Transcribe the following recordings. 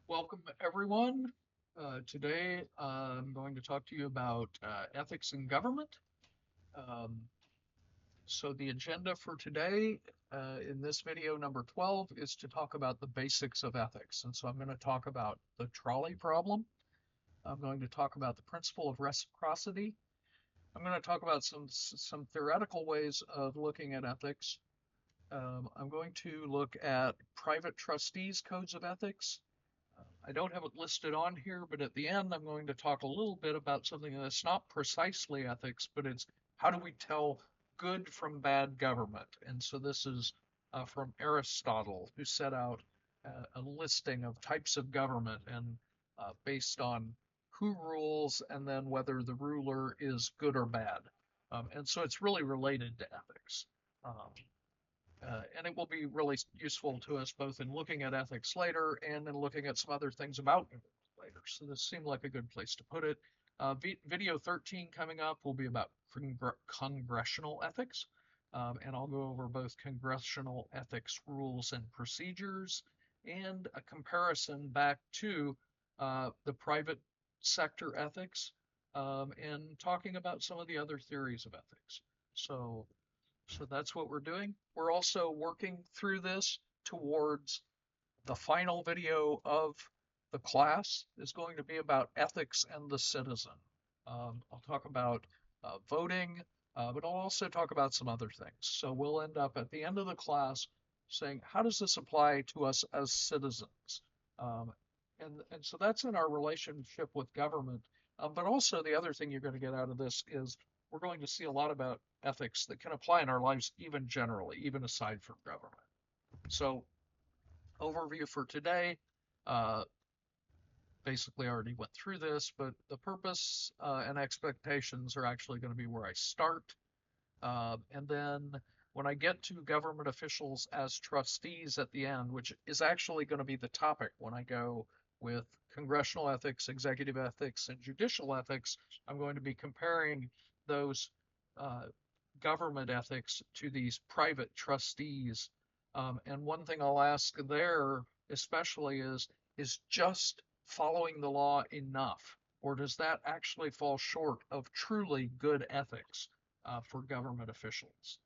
Welcome, everyone. Today, I'm going to talk to you about ethics in government. Um, so, the agenda for today in this video, number 12, is to talk about the basics of ethics. And so, I'm going to talk about the trolley problem. I'm going to talk about the principle of reciprocity. I'm going to talk about some theoretical ways of looking at ethics. I'm going to look at private trustees' codes of ethics. I don't have it listed on here, but at the end, I'm going to talk a little bit about something that's not precisely ethics, but it's how do we tell good from bad government? And so this is from Aristotle, who set out a listing of types of government and based on who rules and then whether the ruler is good or bad. And so it's really related to ethics. Um, and it will be really useful to us both in looking at ethics later and in looking at some other things about ethics later. So this seemed like a good place to put it. Video 13 coming up will be about congressional ethics. And I'll go over both congressional ethics rules and procedures and a comparison back to the private sector ethics and talking about some of the other theories of ethics. So that's what we're doing. We're also working through this towards the final video of the class is going to be about ethics and the citizen. I'll talk about voting, but I'll also talk about some other things. So we'll end up at the end of the class saying, how does this apply to us as citizens? Um, and so that's in our relationship with government. But also the other thing you're going to get out of this is we're going to see a lot about ethics that can apply in our lives even generally, even aside from government. So overview for today. Uh, Basically, I already went through this, but the purpose and expectations are actually going to be where I start. And then when I get to government officials as trustees at the end, which is actually going to be the topic when I go with congressional ethics, executive ethics, and judicial ethics, I'm going to be comparing those uh, government ethics to these private trustees. And one thing I'll ask there, especially, is just following the law enough? Or does that actually fall short of truly good ethics for government officials?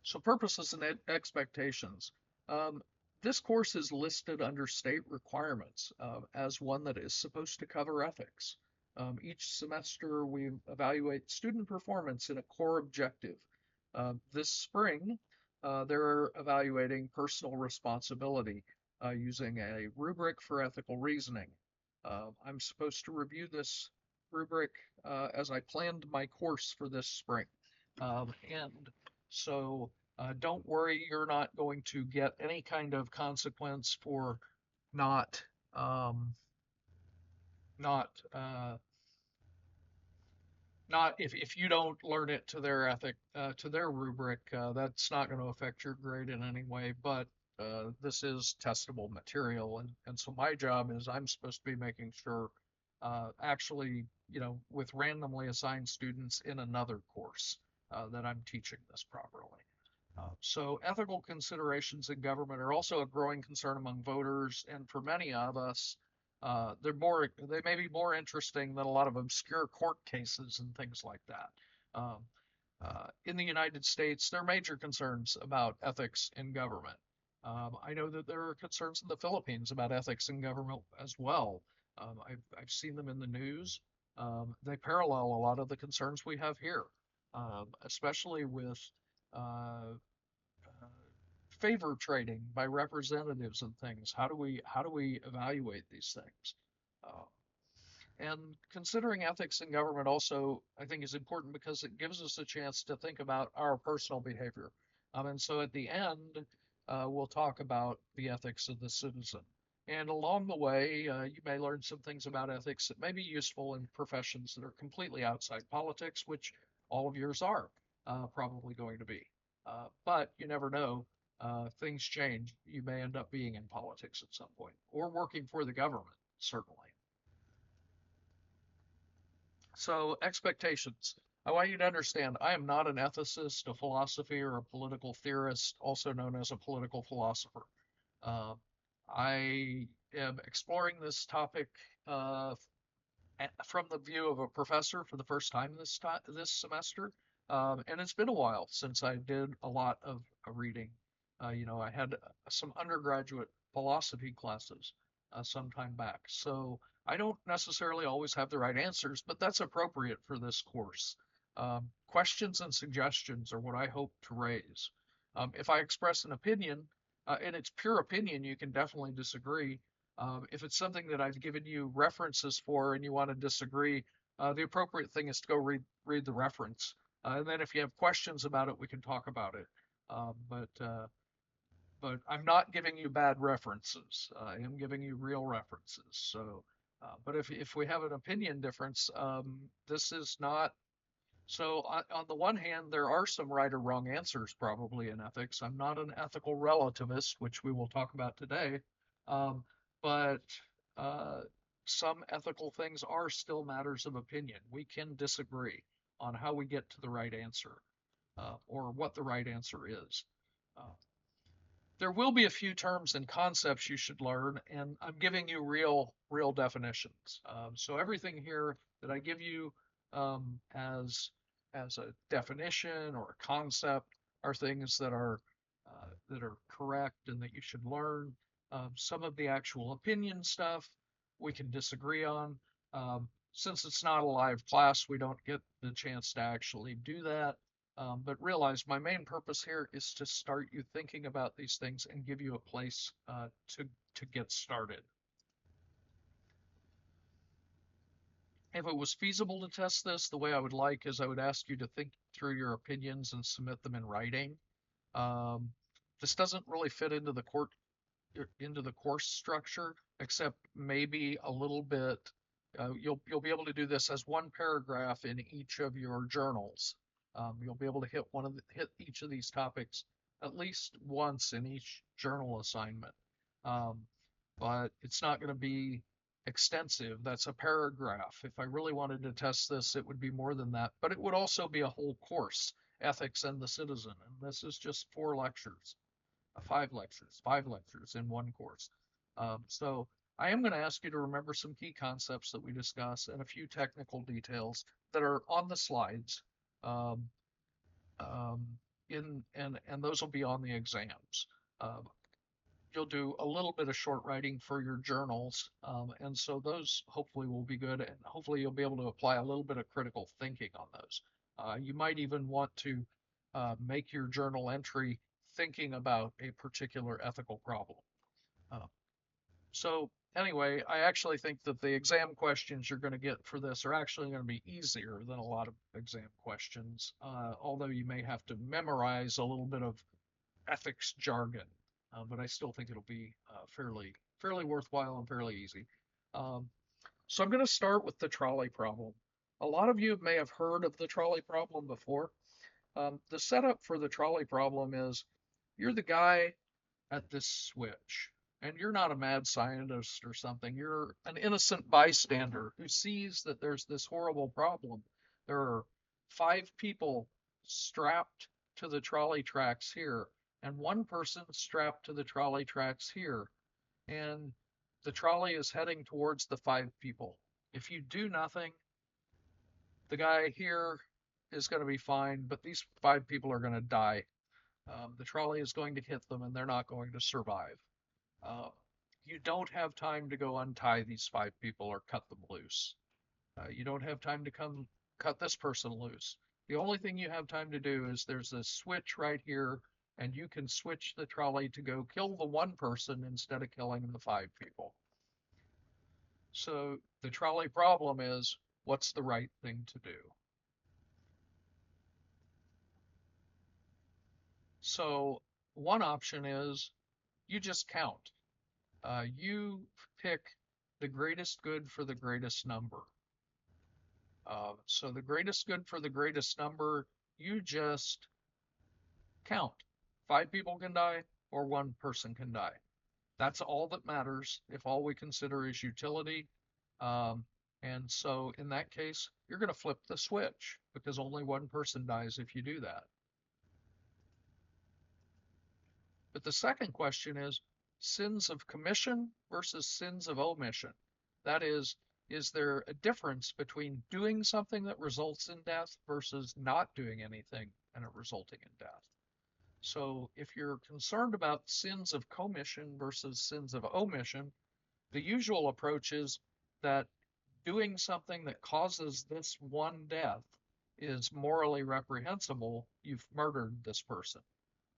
So, purposes and expectations. Um, this course is listed under state requirements as one that is supposed to cover ethics. Each semester, we evaluate student performance in a core objective. This spring, they're evaluating personal responsibility using a rubric for ethical reasoning. I'm supposed to review this rubric as I planned my course for this spring. And so don't worry, you're not going to get any kind of consequence for not um, not not if you don't learn it to their ethic to their rubric, that's not going to affect your grade in any way. But this is testable material, and so my job is I'm supposed to be making sure, actually, with randomly assigned students in another course, that I'm teaching this properly. So ethical considerations in government are also a growing concern among voters, and for many of us, they may be more interesting than a lot of obscure court cases and things like that. Um, in the United States, there are major concerns about ethics in government. I know that there are concerns in the Philippines about ethics in government as well. I've seen them in the news. They parallel a lot of the concerns we have here, especially with uh, favor trading by representatives and things. How do we evaluate these things? Uh, and considering ethics in government also, I think, is important because it gives us a chance to think about our personal behavior. And so at the end, we'll talk about the ethics of the citizen. And along the way, you may learn some things about ethics that may be useful in professions that are completely outside politics, which all of yours are probably going to be. But you never know. Things change. You may end up being in politics at some point or working for the government, certainly. So, expectations. I want you to understand I am not an ethicist, a philosophy, or a political theorist, also known as a political philosopher. Uh, I am exploring this topic uh, from the view of a professor for the first time this semester. And it's been a while since I did a lot of reading. I had some undergraduate philosophy classes some time back, so I don't necessarily always have the right answers, but that's appropriate for this course. Questions and suggestions are what I hope to raise. If I express an opinion, and it's pure opinion, you can definitely disagree. If it's something that I've given you references for and you want to disagree, the appropriate thing is to go read the reference. And then if you have questions about it, we can talk about it. But I'm not giving you bad references. I am giving you real references. But if we have an opinion difference, this is not. So on the one hand, there are some right or wrong answers probably in ethics. I'm not an ethical relativist, which we will talk about today. Um, but uh, some ethical things are still matters of opinion. We can disagree on how we get to the right answer or what the right answer is. Uh, there will be a few terms and concepts you should learn, and I'm giving you real definitions. So everything here that I give you as a definition or a concept are things that are correct and that you should learn. Some of the actual opinion stuff we can disagree on. Since it's not a live class, we don't get the chance to actually do that. But realize my main purpose here is to start you thinking about these things and give you a place to get started. If it was feasible to test this, the way I would like is I would ask you to think through your opinions and submit them in writing. Um, this doesn't really fit into the course structure, except maybe a little bit. You'll be able to do this as one paragraph in each of your journals. You'll be able to hit each of these topics at least once in each journal assignment. Um, but it's not going to be extensive. That's a paragraph. If I really wanted to test this, it would be more than that. But it would also be a whole course, Ethics and the Citizen. And this is just 4 lectures. 5 lectures in one course. So I am going to ask you to remember some key concepts that we discuss and a few technical details that are on the slides. Um, um, and those will be on the exams. Uh, you'll do a little bit of short writing for your journals, and so those hopefully will be good, and hopefully you'll be able to apply a little bit of critical thinking on those. You might even want to make your journal entry thinking about a particular ethical problem. Uh, so anyway, I actually think that the exam questions you're going to get for this are actually going to be easier than a lot of exam questions, although you may have to memorize a little bit of ethics jargon, but I still think it'll be fairly worthwhile and fairly easy. Um, so I'm going to start with the trolley problem. A lot of you may have heard of the trolley problem before. The setup for the trolley problem is you're the guy at this switch, and you're not a mad scientist or something. You're an innocent bystander who sees that there's this horrible problem. There are 5 people strapped to the trolley tracks here, and one person strapped to the trolley tracks here, and the trolley is heading towards the 5 people. If you do nothing, the guy here is going to be fine, but these 5 people are going to die. The trolley is going to hit them and they're not going to survive. Uh, you don't have time to go untie these 5 people or cut them loose. You don't have time to come cut this person loose. The only thing you have time to do is there's a switch right here, and you can switch the trolley to go kill the one person instead of killing the 5 people. So the trolley problem is what's the right thing to do? So one option is you just count. You pick the greatest good for the greatest number. So the greatest good for the greatest number, you just count. 5 people can die or one person can die. That's all that matters if all we consider is utility. Um, and so in that case, you're going to flip the switch because only one person dies if you do that. But the second question is, sins of commission versus sins of omission. That is there a difference between doing something that results in death versus not doing anything and it resulting in death? So if you're concerned about sins of commission versus sins of omission, the usual approach is that doing something that causes this one death is morally reprehensible. You've murdered this person.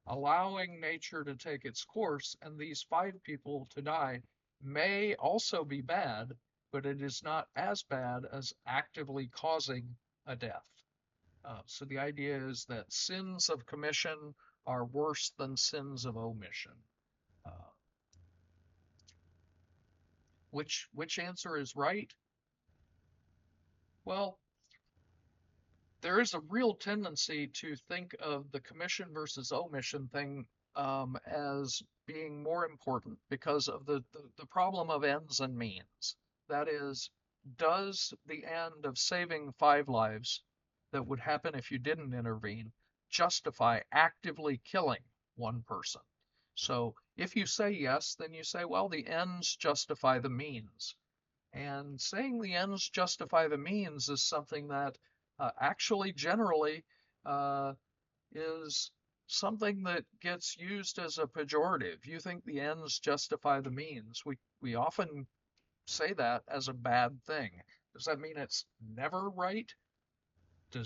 Allowing nature to take its course and these 5 people to die may also be bad, but it is not as bad as actively causing a death. So the idea is that sins of commission are worse than sins of omission. Uh, which answer is right? Well, there is a real tendency to think of the commission versus omission thing as being more important because of the problem of ends and means. That is, does the end of saving 5 lives that would happen if you didn't intervene justify actively killing one person? So if you say yes, then you say, well, the ends justify the means. And saying the ends justify the means is something that actually generally uh, is something that gets used as a pejorative. You think the ends justify the means. We often say that as a bad thing. Does that mean it's never right? Do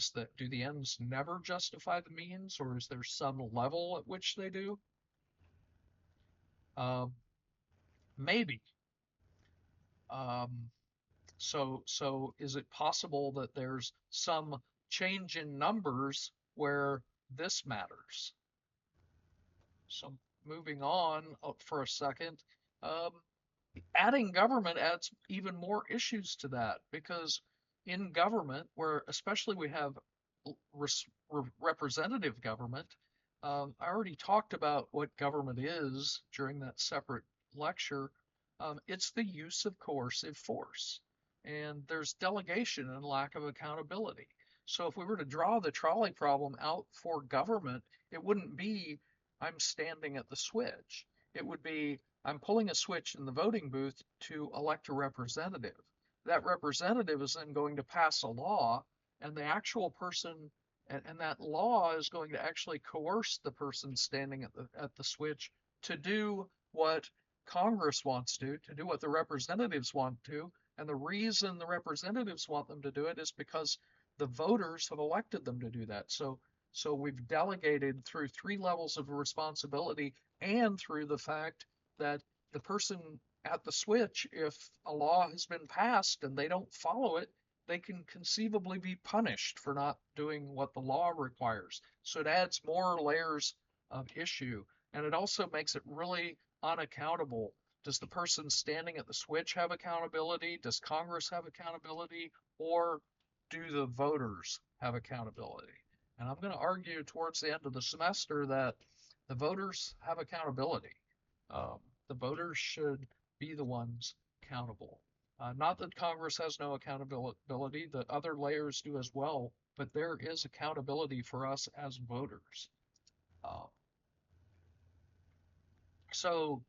the ends never justify the means, or is there some level at which they do? Um, maybe. Um, so is it possible that there's some change in numbers where this matters? So moving on for a second, um, adding government adds even more issues to that because in government, where especially we have representative government, I already talked about what government is during that separate lecture. It's the use of coercive force, and there's delegation and lack of accountability. So if we were to draw the trolley problem out for government, it wouldn't be I'm standing at the switch. It would be I'm pulling a switch in the voting booth to elect a representative. That representative is then going to pass a law, and the actual person, and that law is going to actually coerce the person standing at the switch to do what Congress wants to do what the representatives want to. And the reason the representatives want them to do it is because the voters have elected them to do that. So we've delegated through 3 levels of responsibility and through the fact that the person at the switch, if a law has been passed and they don't follow it, they can conceivably be punished for not doing what the law requires. So it adds more layers of issue. And it also makes it really unaccountable. Does the person standing at the switch have accountability? Does Congress have accountability? Or do the voters have accountability? And I'm going to argue towards the end of the semester that the voters have accountability. Um, the voters should be the ones accountable. Not that Congress has no accountability, that other layers do as well, but there is accountability for us as voters. Uh, so,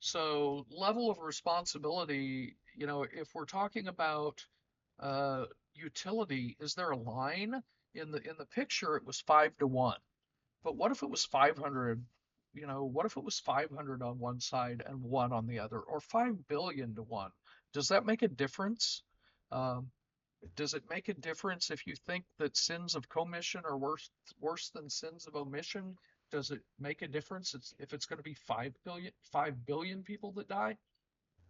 so level of responsibility, if we're talking about uh, utility, is there a line? In the picture, it was 5 to 1. But what if it was 500? What if it was 500 on one side and 1 on the other, or 5 billion to 1? Does that make a difference? Um, does it make a difference if you think that sins of commission are worse than sins of omission? Does it make a difference if it's going to be 5 billion people that die,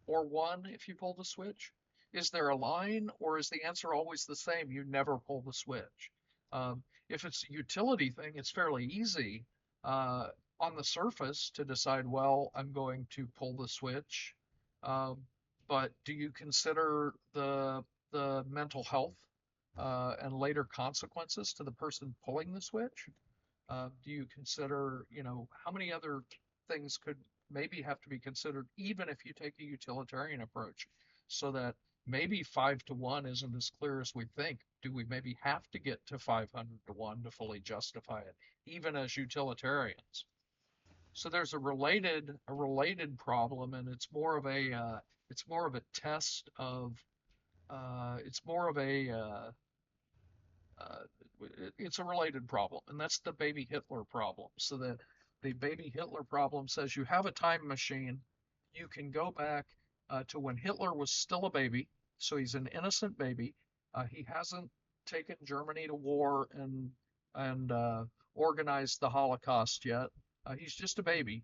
or 1 if you pull the switch? Is there a line, or is the answer always the same? You never pull the switch. If it's a utility thing, it's fairly easy uh, on the surface to decide, well, I'm going to pull the switch. Um, but do you consider the mental health and later consequences to the person pulling the switch? Do you consider, how many other things could maybe have to be considered, even if you take a utilitarian approach, so that maybe 5 to 1 isn't as clear as we think? Do we maybe have to get to 500 to 1 to fully justify it, even as utilitarians? So there's a related problem, and it's more of a test of it's more of a uh, it's a related problem, and that's the baby Hitler problem. So the baby Hitler problem says you have a time machine, you can go back to when Hitler was still a baby, so he's an innocent baby. He hasn't taken Germany to war and organized the Holocaust yet. He's just a baby.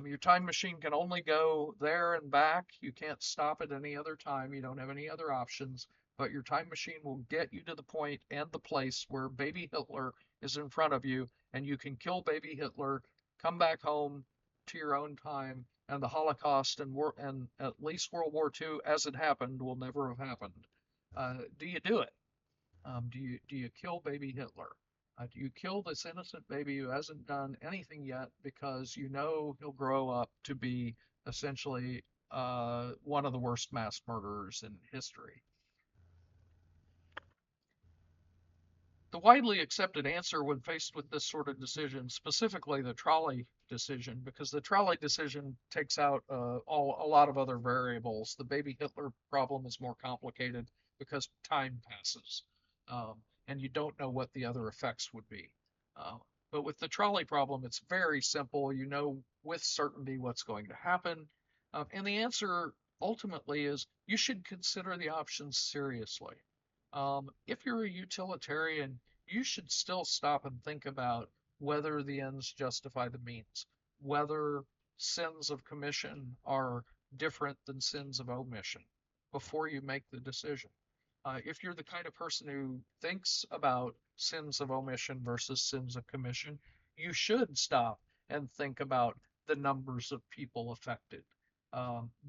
Your time machine can only go there and back. You can't stop at any other time. You don't have any other options. But your time machine will get you to the point and the place where baby Hitler is in front of you, and you can kill baby Hitler, come back home to your own time, and the Holocaust and at least World War II, as it happened, will never have happened. Do you do it? Do you kill baby Hitler? Do you kill this innocent baby who hasn't done anything yet because you know he'll grow up to be essentially one of the worst mass murderers in history? The widely accepted answer when faced with this sort of decision, specifically the trolley decision, because the trolley decision takes out a lot of other variables. The baby Hitler problem is more complicated because time passes, and you don't know what the other effects would be. Uh, but with the trolley problem, it's very simple. You know with certainty what's going to happen. And the answer ultimately is you should consider the options seriously. If you're a utilitarian, you should still stop and think about whether the ends justify the means, whether sins of commission are different than sins of omission before you make the decision. If you're the kind of person who thinks about sins of omission versus sins of commission, you should stop and think about the numbers of people affected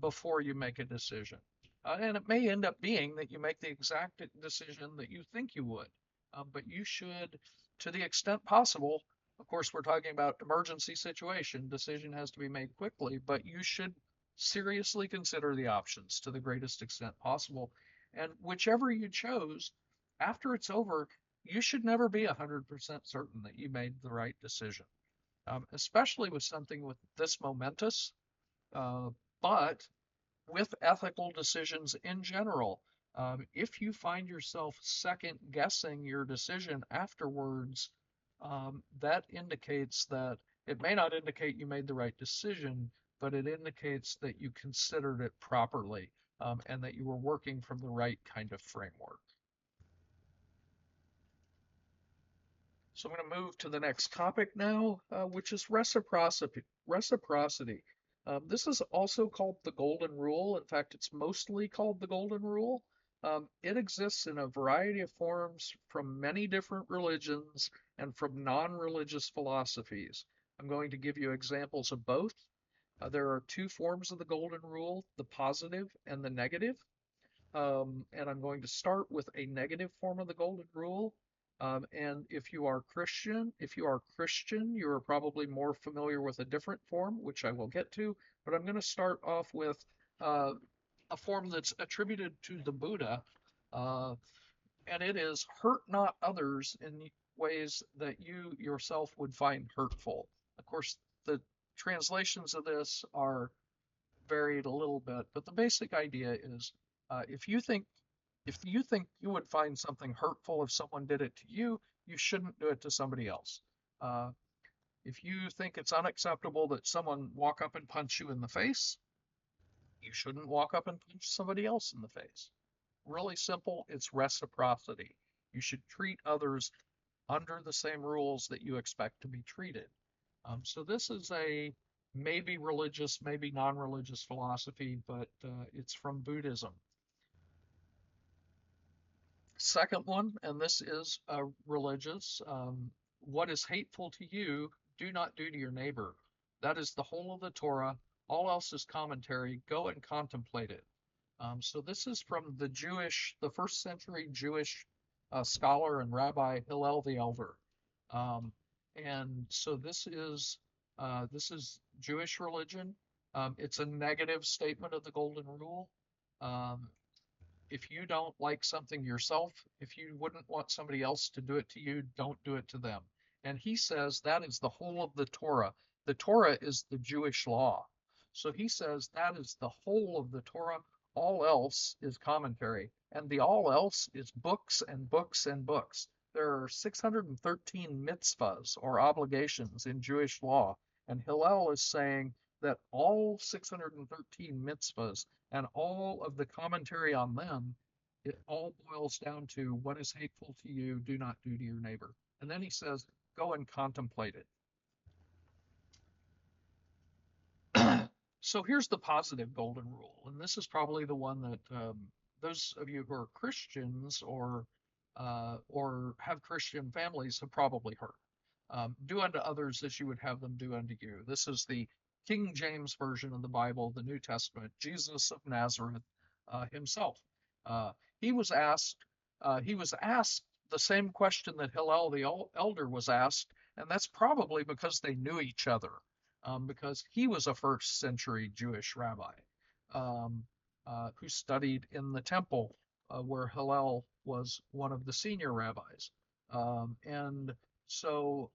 before you make a decision. And it may end up being that you make the exact decision that you think you would. But you should, to the extent possible, of course, we're talking about emergency situation, decision has to be made quickly, but you should seriously consider the options to the greatest extent possible. And whichever you chose, after it's over, you should never be 100% certain that you made the right decision, especially with something with this momentous. Uh, but with ethical decisions in general. If you find yourself second guessing your decision afterwards, that indicates that it may not indicate you made the right decision, but it indicates that you considered it properly and that you were working from the right kind of framework. So I'm going to move to the next topic now, which is reciprocity. Reciprocity. This is also called the Golden Rule. In fact, it's mostly called the Golden Rule. It exists in a variety of forms from many different religions and from non-religious philosophies. I'm going to give you examples of both. There are two forms of the Golden Rule, the positive and the negative. And I'm going to start with a negative form of the Golden Rule. And if you are Christian, you are probably more familiar with a different form, which I will get to. But I'm going to start off with uh, a form that's attributed to the Buddha, uh, and it is hurt not others in ways that you yourself would find hurtful. Of course, the translations of this are varied a little bit, but the basic idea is if you think you would find something hurtful if someone did it to you, you shouldn't do it to somebody else. Uh, if you think it's unacceptable that someone walk up and punch you in the face, you shouldn't walk up and punch somebody else in the face. Really simple, it's reciprocity. You should treat others under the same rules that you expect to be treated. So this is a maybe religious, maybe non-religious philosophy, but it's from Buddhism. Second one, and this is religious, what is hateful to you, do not do to your neighbor. That is the whole of the Torah. All else is commentary. Go and contemplate it. So this is from the first century Jewish scholar and rabbi Hillel the Elder. Um, and so this is Jewish religion. It's a negative statement of the Golden Rule. Um, if you don't like something yourself, if you wouldn't want somebody else to do it to you, don't do it to them. And he says that is the whole of the Torah. The Torah is the Jewish law. So he says that is the whole of the Torah. All else is commentary. And the all else is books and books and books. There are 613 mitzvahs or obligations in Jewish law. And Hillel is saying that all 613 mitzvahs and all of the commentary on them, it all boils down to what is hateful to you, do not do to your neighbor. And then he says, go and contemplate it. So here's the positive golden rule, and this is probably the one that those of you who are Christians or have Christian families have probably heard. Do unto others as you would have them do unto you. This is the King James version of the Bible, the New Testament. Jesus of Nazareth himself. Uh, he was asked. He was asked the same question that Hillel the elder was asked, and that's probably because they knew each other because he was a first century Jewish rabbi um, who studied in the temple where Hillel was one of the senior rabbis. And so,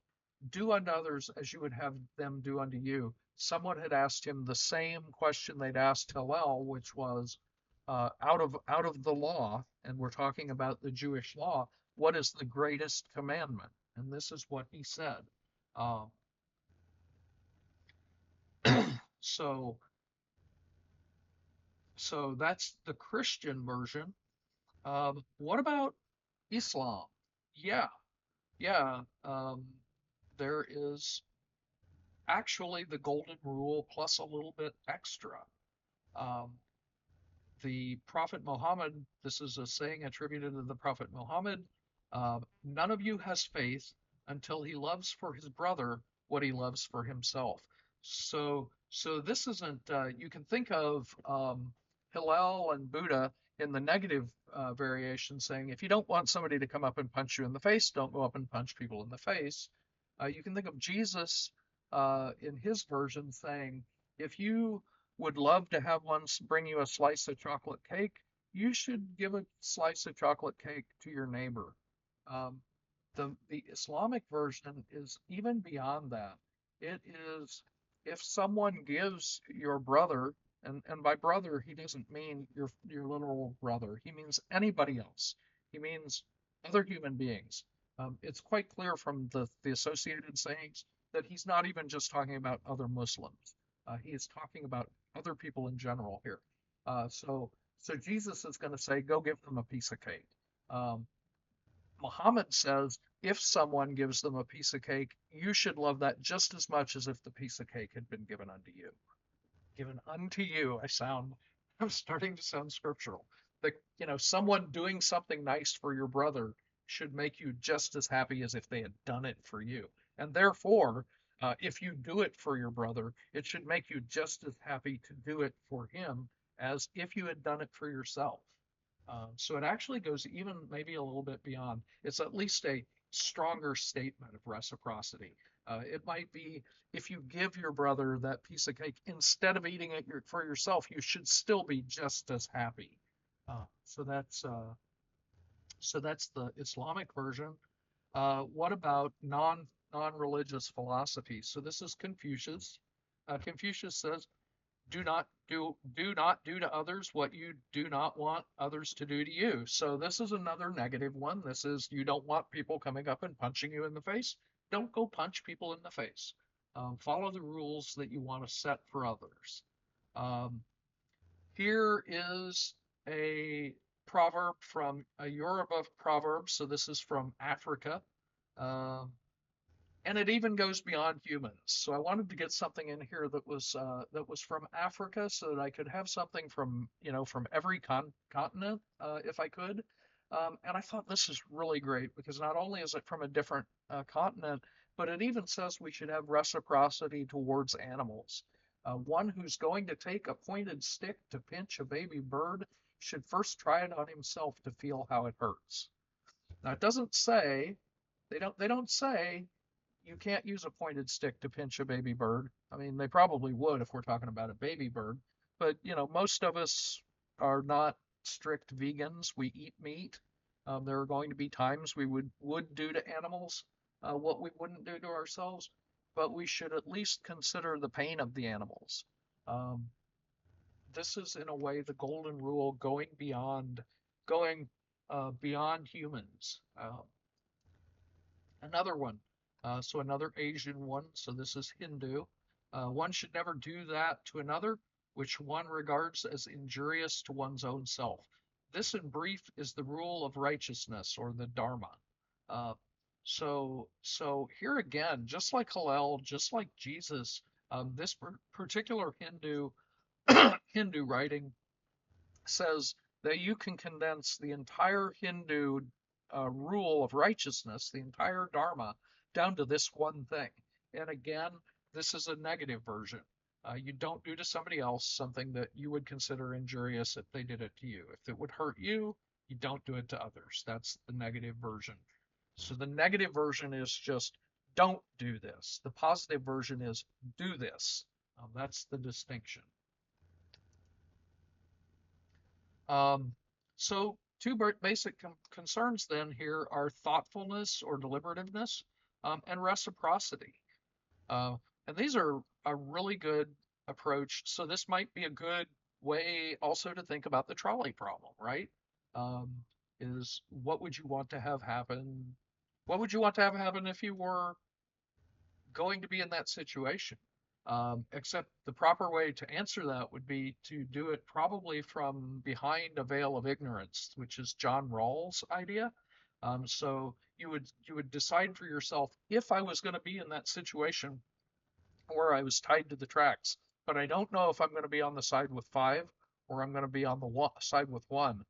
do unto others as you would have them do unto you. Someone had asked him the same question they'd asked Hillel, which was out of the law, and we're talking about the Jewish law. What is the greatest commandment? And this is what he said. Um, so so that's the Christian version. What about Islam? Yeah, yeah. There is actually the golden rule plus a little bit extra. Um, the Prophet Muhammad, this is a saying attributed to the Prophet Muhammad, none of you has faith until he loves for his brother what he loves for himself. So this isn't, you can think of Hillel and Buddha in the negative variation saying, if you don't want somebody to come up and punch you in the face, don't go up and punch people in the face. You can think of Jesus in his version saying, if you would love to have one bring you a slice of chocolate cake, you should give a slice of chocolate cake to your neighbor. Um, the Islamic version is even beyond that. It is if someone gives your brother, and by brother he doesn't mean your literal brother. He means anybody else. He means other human beings. It's quite clear from the associated sayings that he's not even just talking about other Muslims. He is talking about other people in general here. So Jesus is going to say, go give them a piece of cake. Um, Muhammad says, if someone gives them a piece of cake, you should love that just as much as if the piece of cake had been given unto you. Given unto you, I'm starting to sound scriptural. That, someone doing something nice for your brother should make you just as happy as if they had done it for you. And therefore, if you do it for your brother, it should make you just as happy to do it for him as if you had done it for yourself. So it actually goes even maybe a little bit beyond. It's at least a stronger statement of reciprocity. It might be if you give your brother that piece of cake, instead of eating it for yourself, you should still be just as happy. Uh, so that's uh, so that's the Islamic version. What about non-religious philosophies? So this is Confucius. Confucius says, do not do to others what you do not want others to do to you. So this is another negative one. This is you don't want people coming up and punching you in the face. Don't go punch people in the face. Follow the rules that you want to set for others. Um, Here is a proverb from a Yoruba of Proverbs. So this is from Africa. Um, and it even goes beyond humans. So I wanted to get something in here that was from Africa, so that I could have something from from every continent if I could. And I thought this is really great because not only is it from a different continent, but it even says we should have reciprocity towards animals. One who's going to take a pointed stick to pinch a baby bird should first try it on himself to feel how it hurts. Now it doesn't say they don't say you can't use a pointed stick to pinch a baby bird. I mean, they probably would if we're talking about a baby bird, but most of us are not strict vegans. We eat meat. There are going to be times we would do to animals what we wouldn't do to ourselves. but we should at least consider the pain of the animals. Um, this is in a way the golden rule going beyond humans. Another one, so another Asian one. So this is Hindu. One should never do that to another, which one regards as injurious to one's own self. This, in brief, is the rule of righteousness or the Dharma. Uh, so here again, just like Hillel, just like Jesus, this particular Hindu writing says that you can condense the entire Hindu rule of righteousness, the entire Dharma, down to this one thing. And again, this is a negative version. You don't do to somebody else something that you would consider injurious if they did it to you. If it would hurt you, you don't do it to others. That's the negative version. So the negative version is just don't do this. The positive version is do this. That's the distinction. Um, so two basic concerns then here are thoughtfulness or deliberativeness and reciprocity. Uh, and these are a really good approach. So this might be a good way also to think about the trolley problem, right? Um, is what would you want to have happen? What would you want to have happen if you were going to be in that situation? Except the proper way to answer that would be to do it probably from behind a veil of ignorance, which is John Rawls' idea. So you would decide for yourself, if I was going to be in that situation where I was tied to the tracks, but I don't know if I'm going to be on the side with five or I'm going to be on the side with one.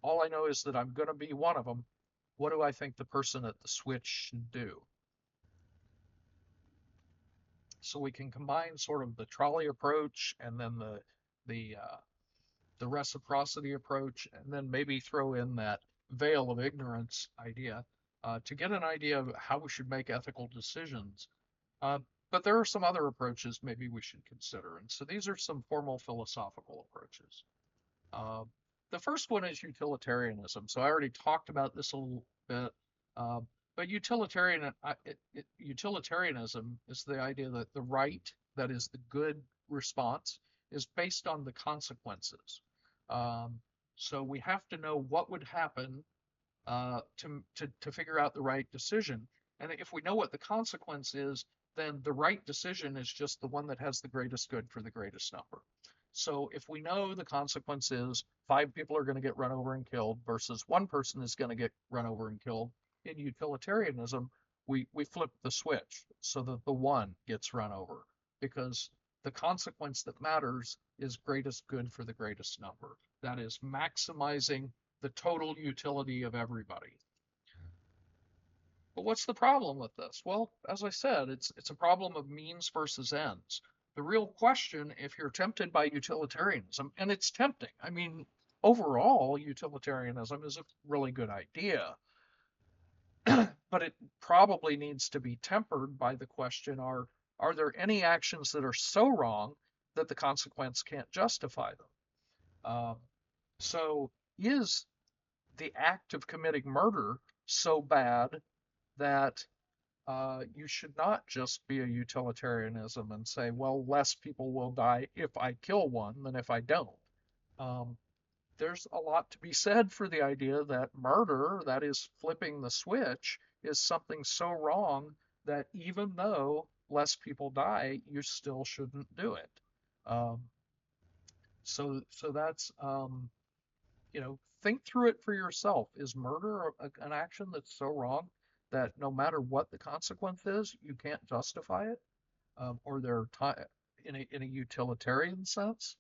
All I know is that I'm going to be one of them. What do I think the person at the switch should do? So we can combine sort of the trolley approach and then the reciprocity approach, and then maybe throw in that veil of ignorance idea to get an idea of how we should make ethical decisions. Uh, but there are some other approaches maybe we should consider. And so these are some formal philosophical approaches. Uh, the first one is utilitarianism. So I already talked about this a little bit, uh, but utilitarianism is the idea that the right, that is the good response, is based on the consequences. Um, so we have to know what would happen to figure out the right decision. And if we know what the consequence is, then the right decision is just the one that has the greatest good for the greatest number. So if we know the consequence is five people are going to get run over and killed versus one person is going to get run over and killed, in utilitarianism, we flip the switch so that the one gets run over because the consequence that matters is greatest good for the greatest number. That is maximizing the total utility of everybody. But what's the problem with this? Well, as I said, it's a problem of means versus ends. The real question, if you're tempted by utilitarianism, and it's tempting, I mean, overall, utilitarianism is a really good idea, but it probably needs to be tempered by the question are there any actions that are so wrong that the consequence can't justify them? Um, so is the act of committing murder so bad that you should not just be a utilitarianism and say, well, less people will die if I kill one than if I don't. Um, there's a lot to be said for the idea that murder, that is flipping the switch, is something so wrong that even though less people die, you still shouldn't do it. Um, so that's think through it for yourself. Is murder an action that's so wrong that no matter what the consequence is, you can't justify it? Or they're in a utilitarian sense?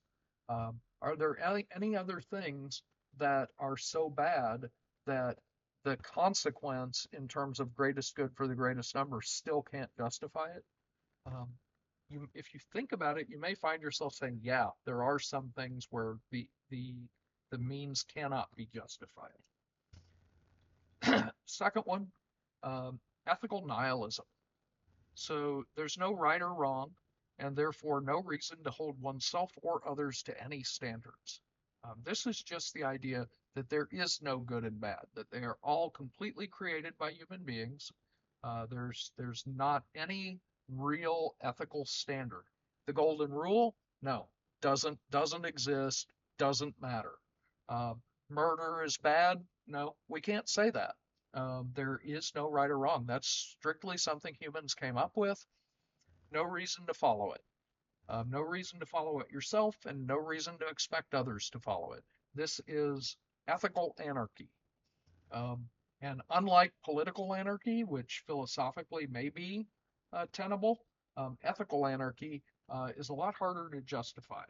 Are there any other things that are so bad that the consequence in terms of greatest good for the greatest number still can't justify it? Um, if you think about it, you may find yourself saying, yeah, there are some things where the means cannot be justified. Second one, ethical nihilism. So there's no right or wrong, and therefore no reason to hold oneself or others to any standards. This is just the idea that there is no good and bad, that they are all completely created by human beings. There's not any real ethical standard. The golden rule, no, doesn't exist, doesn't matter. Uh, Murder is bad, no, we can't say that. There is no right or wrong. That's strictly something humans came up with. No reason to follow it. No reason to follow it yourself, and no reason to expect others to follow it. This is ethical anarchy. Um, and unlike political anarchy, which philosophically may be tenable, ethical anarchy is a lot harder to justify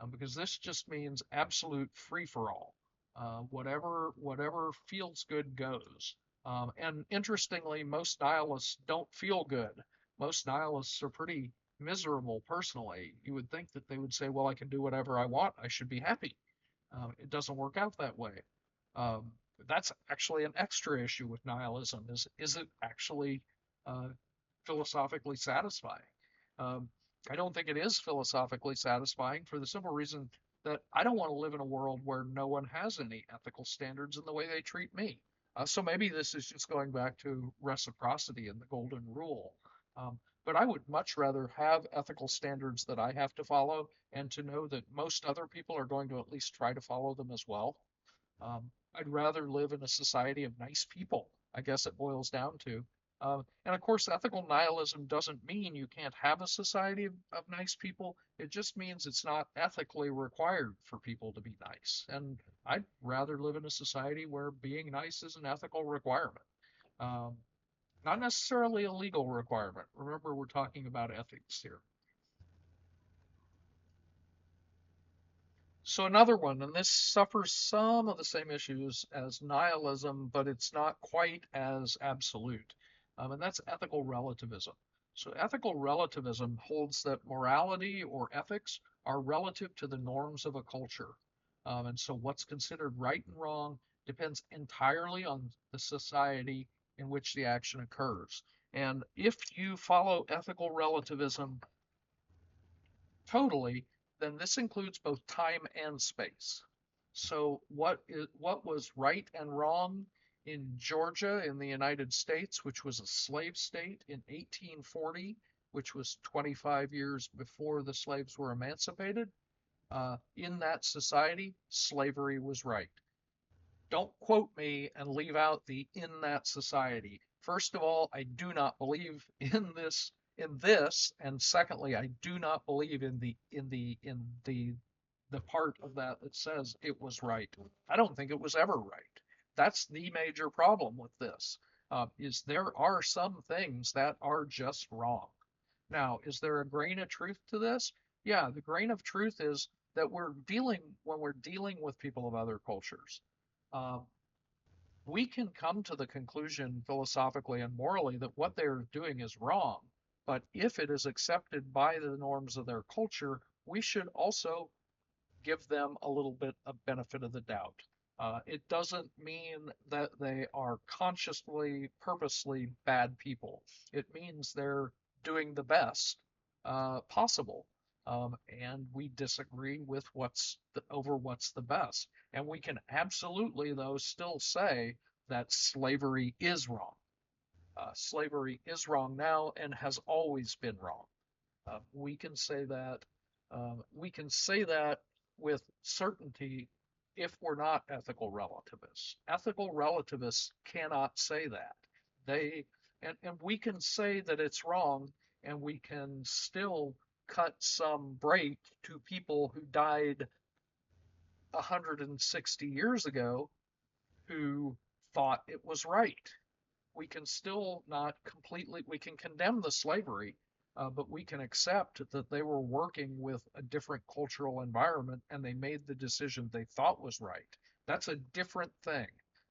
because this just means absolute free for all. Whatever feels good goes. And interestingly, most nihilists don't feel good. Most nihilists are pretty miserable personally. You would think that they would say, "Well, I can do whatever I want. I should be happy." It doesn't work out that way. Um, that's actually an extra issue with nihilism is it actually uh, philosophically satisfying? Um, I don't think it is philosophically satisfying for the simple reason that I don't want to live in a world where no one has any ethical standards in the way they treat me. So maybe this is just going back to reciprocity and the golden rule. Um, but I would much rather have ethical standards that I have to follow and to know that most other people are going to at least try to follow them as well. I'd rather live in a society of nice people, I guess it boils down to. And of course, ethical nihilism doesn't mean you can't have a society of nice people. It just means it's not ethically required for people to be nice. And I'd rather live in a society where being nice is an ethical requirement, um, not necessarily a legal requirement. Remember, we're talking about ethics here. So another one, and this suffers some of the same issues as nihilism, but it's not quite as absolute, and that's ethical relativism. So ethical relativism holds that morality or ethics are relative to the norms of a culture. And so what's considered right and wrong depends entirely on the society in which the action occurs. And if you follow ethical relativism totally, then this includes both time and space. So what was right and wrong in Georgia in the United States, which was a slave state in 1840, which was 25 years before the slaves were emancipated, in that society, slavery was right. Don't quote me and leave out the "in that society." First of all, I do not believe in this, and secondly, I do not believe in the part of that that says it was right. I don't think it was ever right. That's the major problem with this. Is there are some things that are just wrong. Now, is there a grain of truth to this? Yeah, the grain of truth is that when we're dealing with people of other cultures, um, we can come to the conclusion philosophically and morally that what they're doing is wrong. But if it is accepted by the norms of their culture, we should also give them a little bit of benefit of the doubt. It doesn't mean that they are consciously, purposely bad people. It means they're doing the best possible. And we disagree with what's the best. And we can absolutely, though, still say that slavery is wrong. Slavery is wrong now and has always been wrong. We can say that. We can say that with certainty if we're not ethical relativists. Ethical relativists cannot say that. They and we can say that it's wrong, and we can still cut some break to people who died 160 years ago who thought it was right. We can still not completely, we can condemn the slavery, but we can accept that they were working with a different cultural environment and they made the decision they thought was right. That's a different thing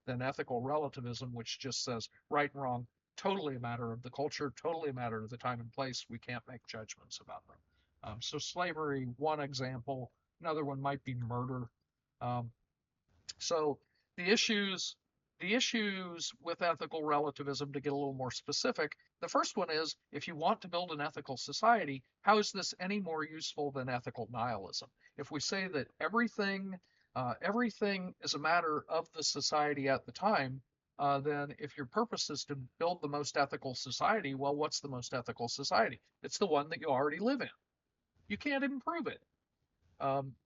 than ethical relativism, which just says right and wrong, totally a matter of the culture, totally a matter of the time and place. We can't make judgments about them. So slavery, one example. Another one might be murder. Um, so the issues the issues with ethical relativism, to get a little more specific, the first one is if you want to build an ethical society, how is this any more useful than ethical nihilism? If we say that everything is a matter of the society at the time, then if your purpose is to build the most ethical society, well, what's the most ethical society? It's the one that you already live in. You can't improve it.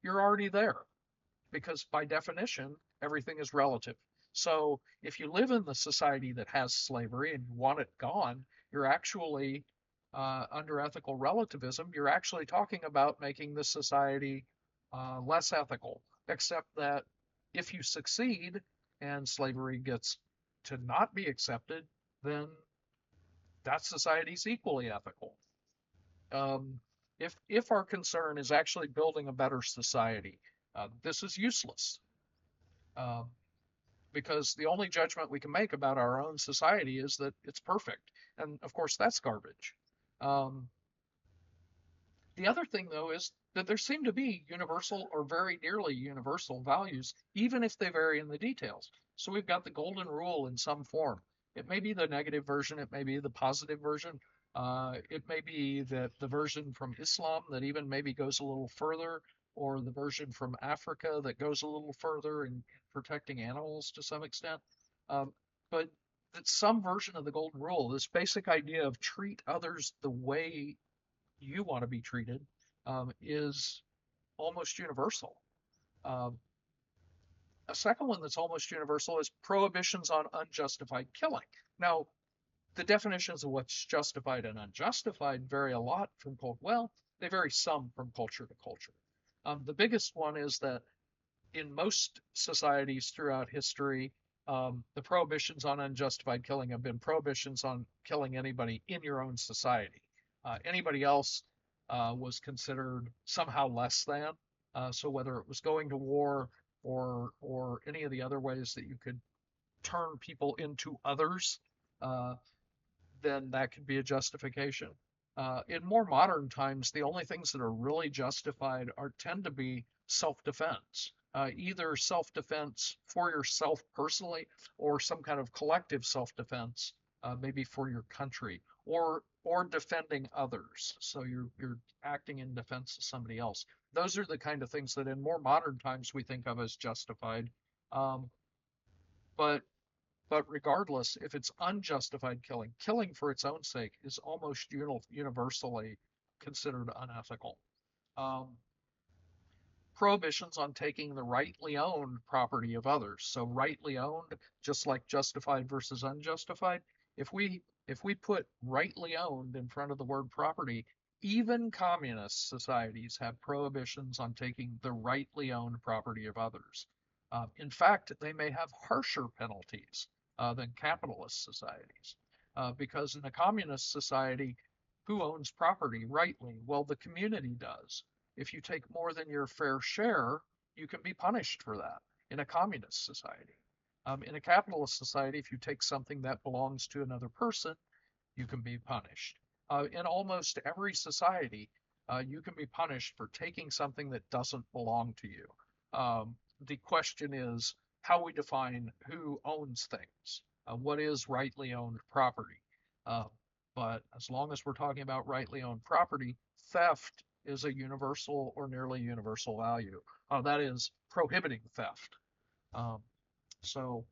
You're already there because by definition, everything is relative. So if you live in the society that has slavery and you want it gone, you're actually, under ethical relativism, you're actually talking about making the society less ethical, except that if you succeed and slavery gets to not be accepted, then that society's equally ethical. Um, if our concern is actually building a better society, this is useless. Um, because the only judgment we can make about our own society is that it's perfect. And of course, that's garbage. Um, the other thing, though, is that there seem to be universal or very nearly universal values, even if they vary in the details. So we've got the golden rule in some form. It may be the negative version, it may be the positive version, it may be that the version from Islam that even maybe goes a little further, or the version from Africa that goes a little further in protecting animals to some extent. Um, but that some version of the golden rule, this basic idea of treat others the way you want to be treated, is almost universal. Um, a second one that's almost universal is prohibitions on unjustified killing. Now, the definitions of what's justified and unjustified vary a lot from culture. Well, they vary some from culture to culture. The biggest one is that in most societies throughout history, the prohibitions on unjustified killing have been prohibitions on killing anybody in your own society. Anybody else was considered somehow less than. So whether it was going to war or any of the other ways that you could turn people into others, uh, then that could be a justification. In more modern times, the only things that are really justified are tend to be self-defense, either self-defense for yourself personally or some kind of collective self-defense, maybe for your country or defending others. So you're acting in defense of somebody else. Those are the kind of things that in more modern times we think of as justified. Um, but but regardless, if it's unjustified killing, killing for its own sake is almost universally considered unethical. Um, Prohibitions on taking the rightly owned property of others. So rightly owned, just like justified versus unjustified. If we put rightly owned in front of the word property, even communist societies have prohibitions on taking the rightly owned property of others. In fact, they may have harsher penalties than capitalist societies. Because in a communist society, who owns property rightly? Well, the community does. If you take more than your fair share, you can be punished for that in a communist society. In a capitalist society, if you take something that belongs to another person, you can be punished. In almost every society, you can be punished for taking something that doesn't belong to you. The question is how we define who owns things. What is rightly owned property? Uh, but as long as we're talking about rightly owned property, theft is a universal or nearly universal value. That is prohibiting theft. Um, so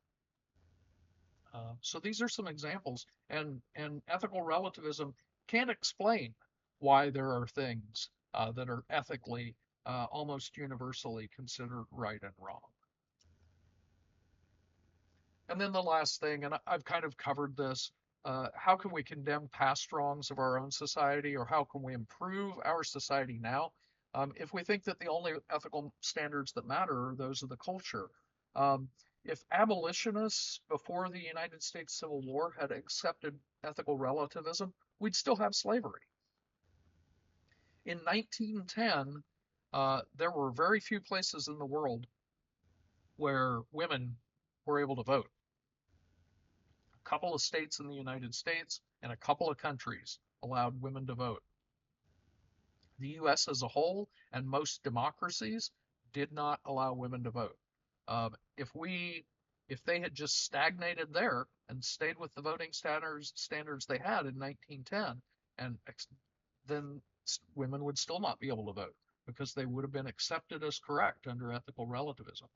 so these are some examples, and ethical relativism can't explain why there are things that are ethically almost universally considered right and wrong. And then the last thing, and I've kind of covered this, how can we condemn past wrongs of our own society, or how can we improve our society now? If we think that the only ethical standards that matter are those of the culture. Um, if abolitionists before the United States Civil War had accepted ethical relativism, we'd still have slavery. In 1910, there were very few places in the world where women were able to vote. A couple of states in the United States and a couple of countries allowed women to vote. The US as a whole and most democracies did not allow women to vote. Um, if we if they had just stagnated there and stayed with the voting standards they had in 1910, and then women would still not be able to vote because they would have been accepted as correct under ethical relativism.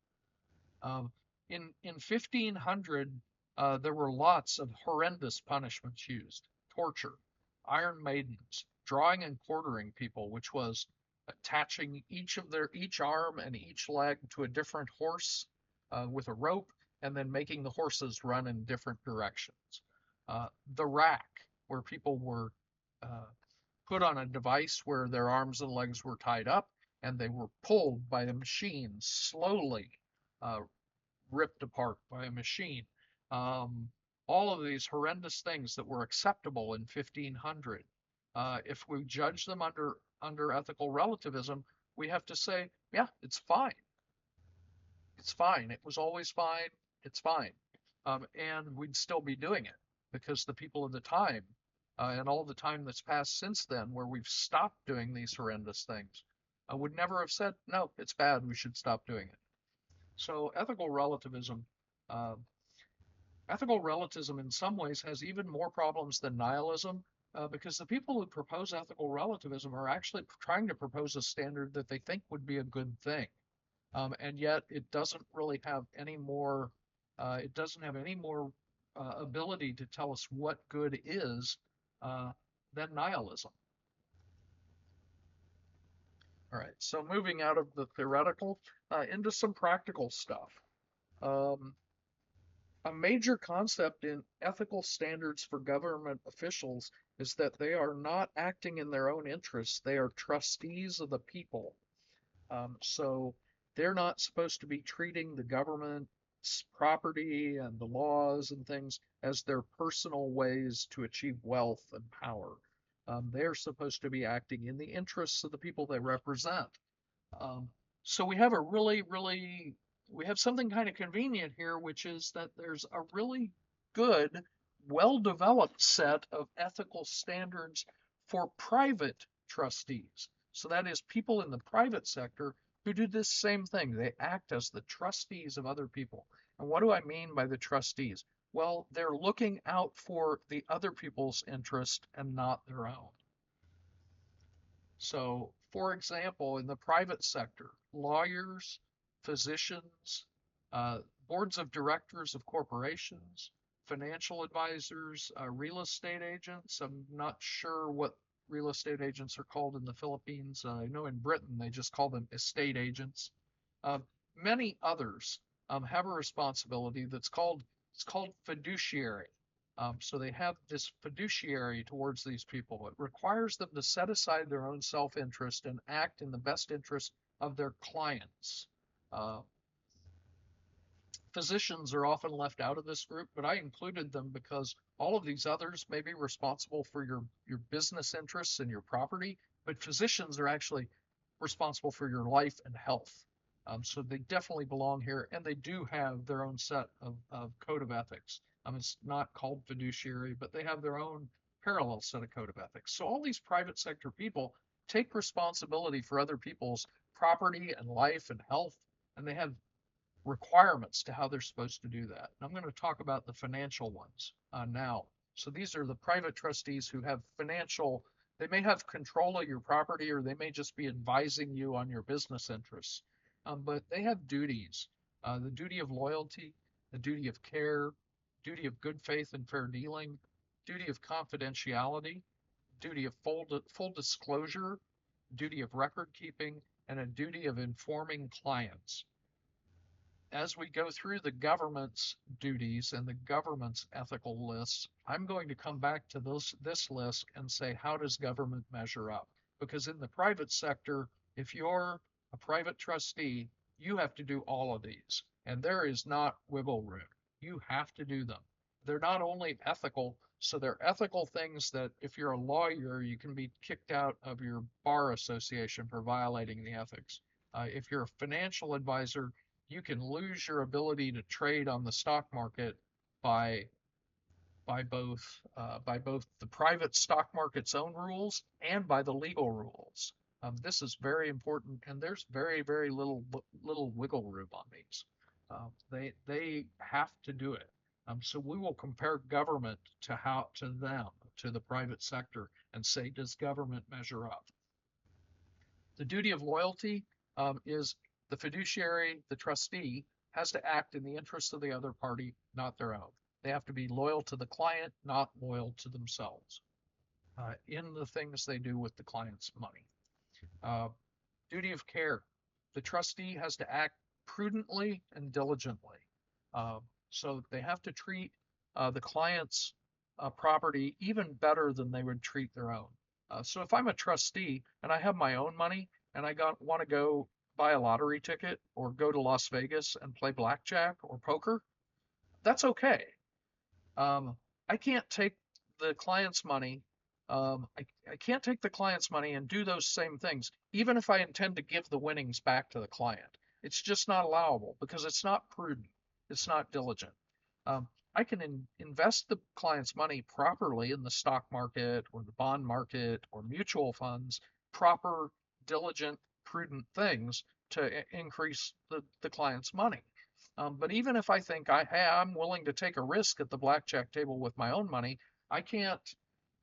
Um, in 1500, There were lots of horrendous punishments used: torture, iron maidens, drawing and quartering people, which was attaching each arm and each leg to a different horse with a rope, and then making the horses run in different directions. The rack, where people were uh, put on a device where their arms and legs were tied up, and they were pulled by a machine, slowly uh, ripped apart by a machine. Um, all of these horrendous things that were acceptable in 1500. If we judge them under ethical relativism, we have to say, yeah, it's fine. It's fine. It was always fine. It's fine. And we'd still be doing it because the people of the time and all the time that's passed since then, where we've stopped doing these horrendous things, would never have said, no, it's bad. We should stop doing it. So uh, ethical relativism in some ways has even more problems than nihilism, because the people who propose ethical relativism are actually trying to propose a standard that they think would be a good thing. And yet it doesn't really have any more, it doesn't have any more ability to tell us what good is uh, than nihilism. All right, so moving out of the theoretical into some practical stuff. Um, A major concept in ethical standards for government officials is that they are not acting in their own interests. They are trustees of the people. So they're not supposed to be treating the government's property and the laws and things as their personal ways to achieve wealth and power. They're supposed to be acting in the interests of the people they represent. Um, so we have a we have something kind of convenient here, which is that there's a really good, well-developed set of ethical standards for private trustees. So that is people in the private sector who do this same thing. They act as the trustees of other people. And what do I mean by the trustees? Well, they're looking out for the other people's interest and not their own. So, for example, in the private sector, lawyers, physicians, uh, boards of directors of corporations, financial advisors, real estate agents. I'm not sure what real estate agents are called in the Philippines. I know in Britain they just call them estate agents. Uh, Many others have a responsibility it's called fiduciary. So they have this fiduciary towards these people. It requires them to set aside their own self-interest and act in the best interest of their clients. Uh, Physicians are often left out of this group, but I included them because all of these others may be responsible for your business interests and your property, but physicians are actually responsible for your life and health. So they definitely belong here, and they do have their own set of code of ethics. It's not called fiduciary, but they have their own parallel set of code of ethics. So all these private sector people take responsibility for other people's property and life and health, and they have requirements to how they're supposed to do that. And I'm going to talk about the financial ones now. So these are the private trustees who have they may have control of your property, or they may just be advising you on your business interests. But they have duties: the duty of loyalty, the duty of care, duty of good faith and fair dealing, duty of confidentiality, duty of full disclosure, duty of record keeping, and a duty of informing clients. As we go through the government's duties and the government's ethical lists, I'm going to come back to this list and say, how does government measure up? Because in the private sector, if you're a private trustee, you have to do all of these, and there is not wiggle room. You have to do them. They're not only ethical, so they're ethical things that if you're a lawyer, you can be kicked out of your bar association for violating the ethics. If you're a financial advisor, you can lose your ability to trade on the stock market by by both the private stock market's own rules and by the legal rules. This is very important, and there's very little wiggle room on these. They have to do it. So we will compare government to the private sector, and say, does government measure up? The duty of loyalty is the fiduciary, the trustee, has to act in the interest of the other party, not their own. They have to be loyal to the client, not loyal to themselves in the things they do with the client's money. Uh, Duty of care. The trustee has to act prudently and diligently. Uh, so they have to treat the client's property even better than they would treat their own. So if I'm a trustee and I have my own money and I want to go buy a lottery ticket or go to Las Vegas and play blackjack or poker, that's okay. I can't take the client's money. I can't take the client's money and do those same things, even if I intend to give the winnings back to the client. It's just not allowable because it's not prudent. It's not diligent. I can invest the client's money properly in the stock market or the bond market or mutual funds, proper, diligent, prudent things to increase the client's money. But even if I think I'm willing to take a risk at the blackjack table with my own money, I can't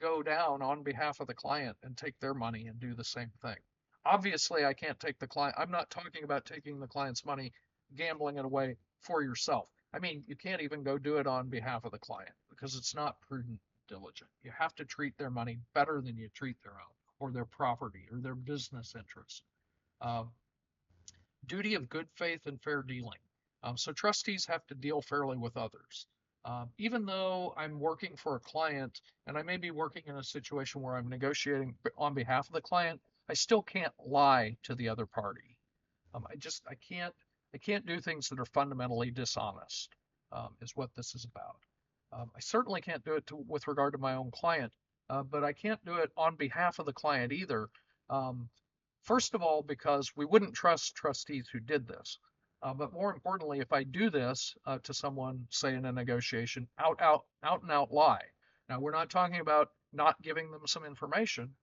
go down on behalf of the client and take their money and do the same thing. Obviously, I can't take the client. I'm not talking about taking the client's money, gambling it away for yourself. I mean, you can't even go do it on behalf of the client because it's not prudent, diligent. You have to treat their money better than you treat their own or their property or their business interests. Uh, Duty of good faith and fair dealing. So trustees have to deal fairly with others. Even though I'm working for a client and I may be working in a situation where I'm negotiating on behalf of the client, I still can't lie to the other party. I can't do things that are fundamentally dishonest, is what this is about. I certainly can't do it with regard to my own client, but I can't do it on behalf of the client either. Um, First of all, because we wouldn't trust trustees who did this. But more importantly, if I do this to someone, say in a negotiation, out and out lie. Now, we're not talking about not giving them some information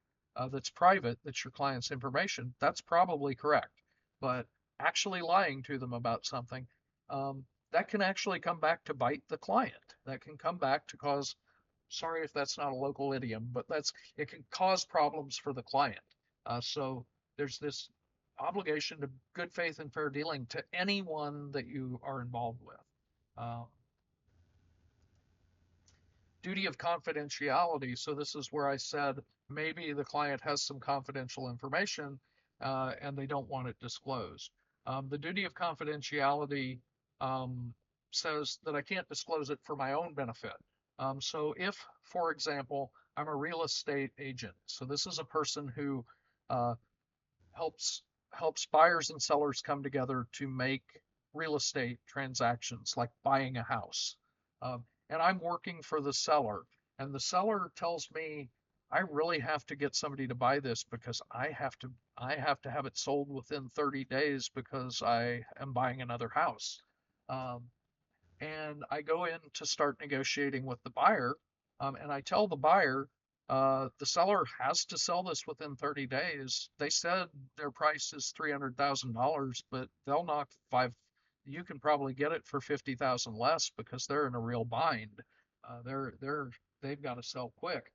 that's private, that's your client's information. That's probably correct. But actually lying to them about something, that can actually come back to bite the client. That can come back to cause, sorry if that's not a local idiom, but it can cause problems for the client. So there's this obligation to good faith and fair dealing to anyone that you are involved with. Uh, Duty of confidentiality. So this is where I said maybe the client has some confidential information and they don't want it disclosed. The duty of confidentiality says that I can't disclose it for my own benefit. So if, for example, I'm a real estate agent, so this is a person who uh, helps helps buyers and sellers come together to make real estate transactions like buying a house. And I'm working for the seller, and the seller tells me I really have to get somebody to buy this because I have to have it sold within 30 days because I am buying another house. Um, and I go in to start negotiating with the buyer, and I tell the buyer the seller has to sell this within 30 days. They said their price is $300,000, but they'll knock five. You can probably get it for 50,000 less because they're in a real bind. They've got to sell quick.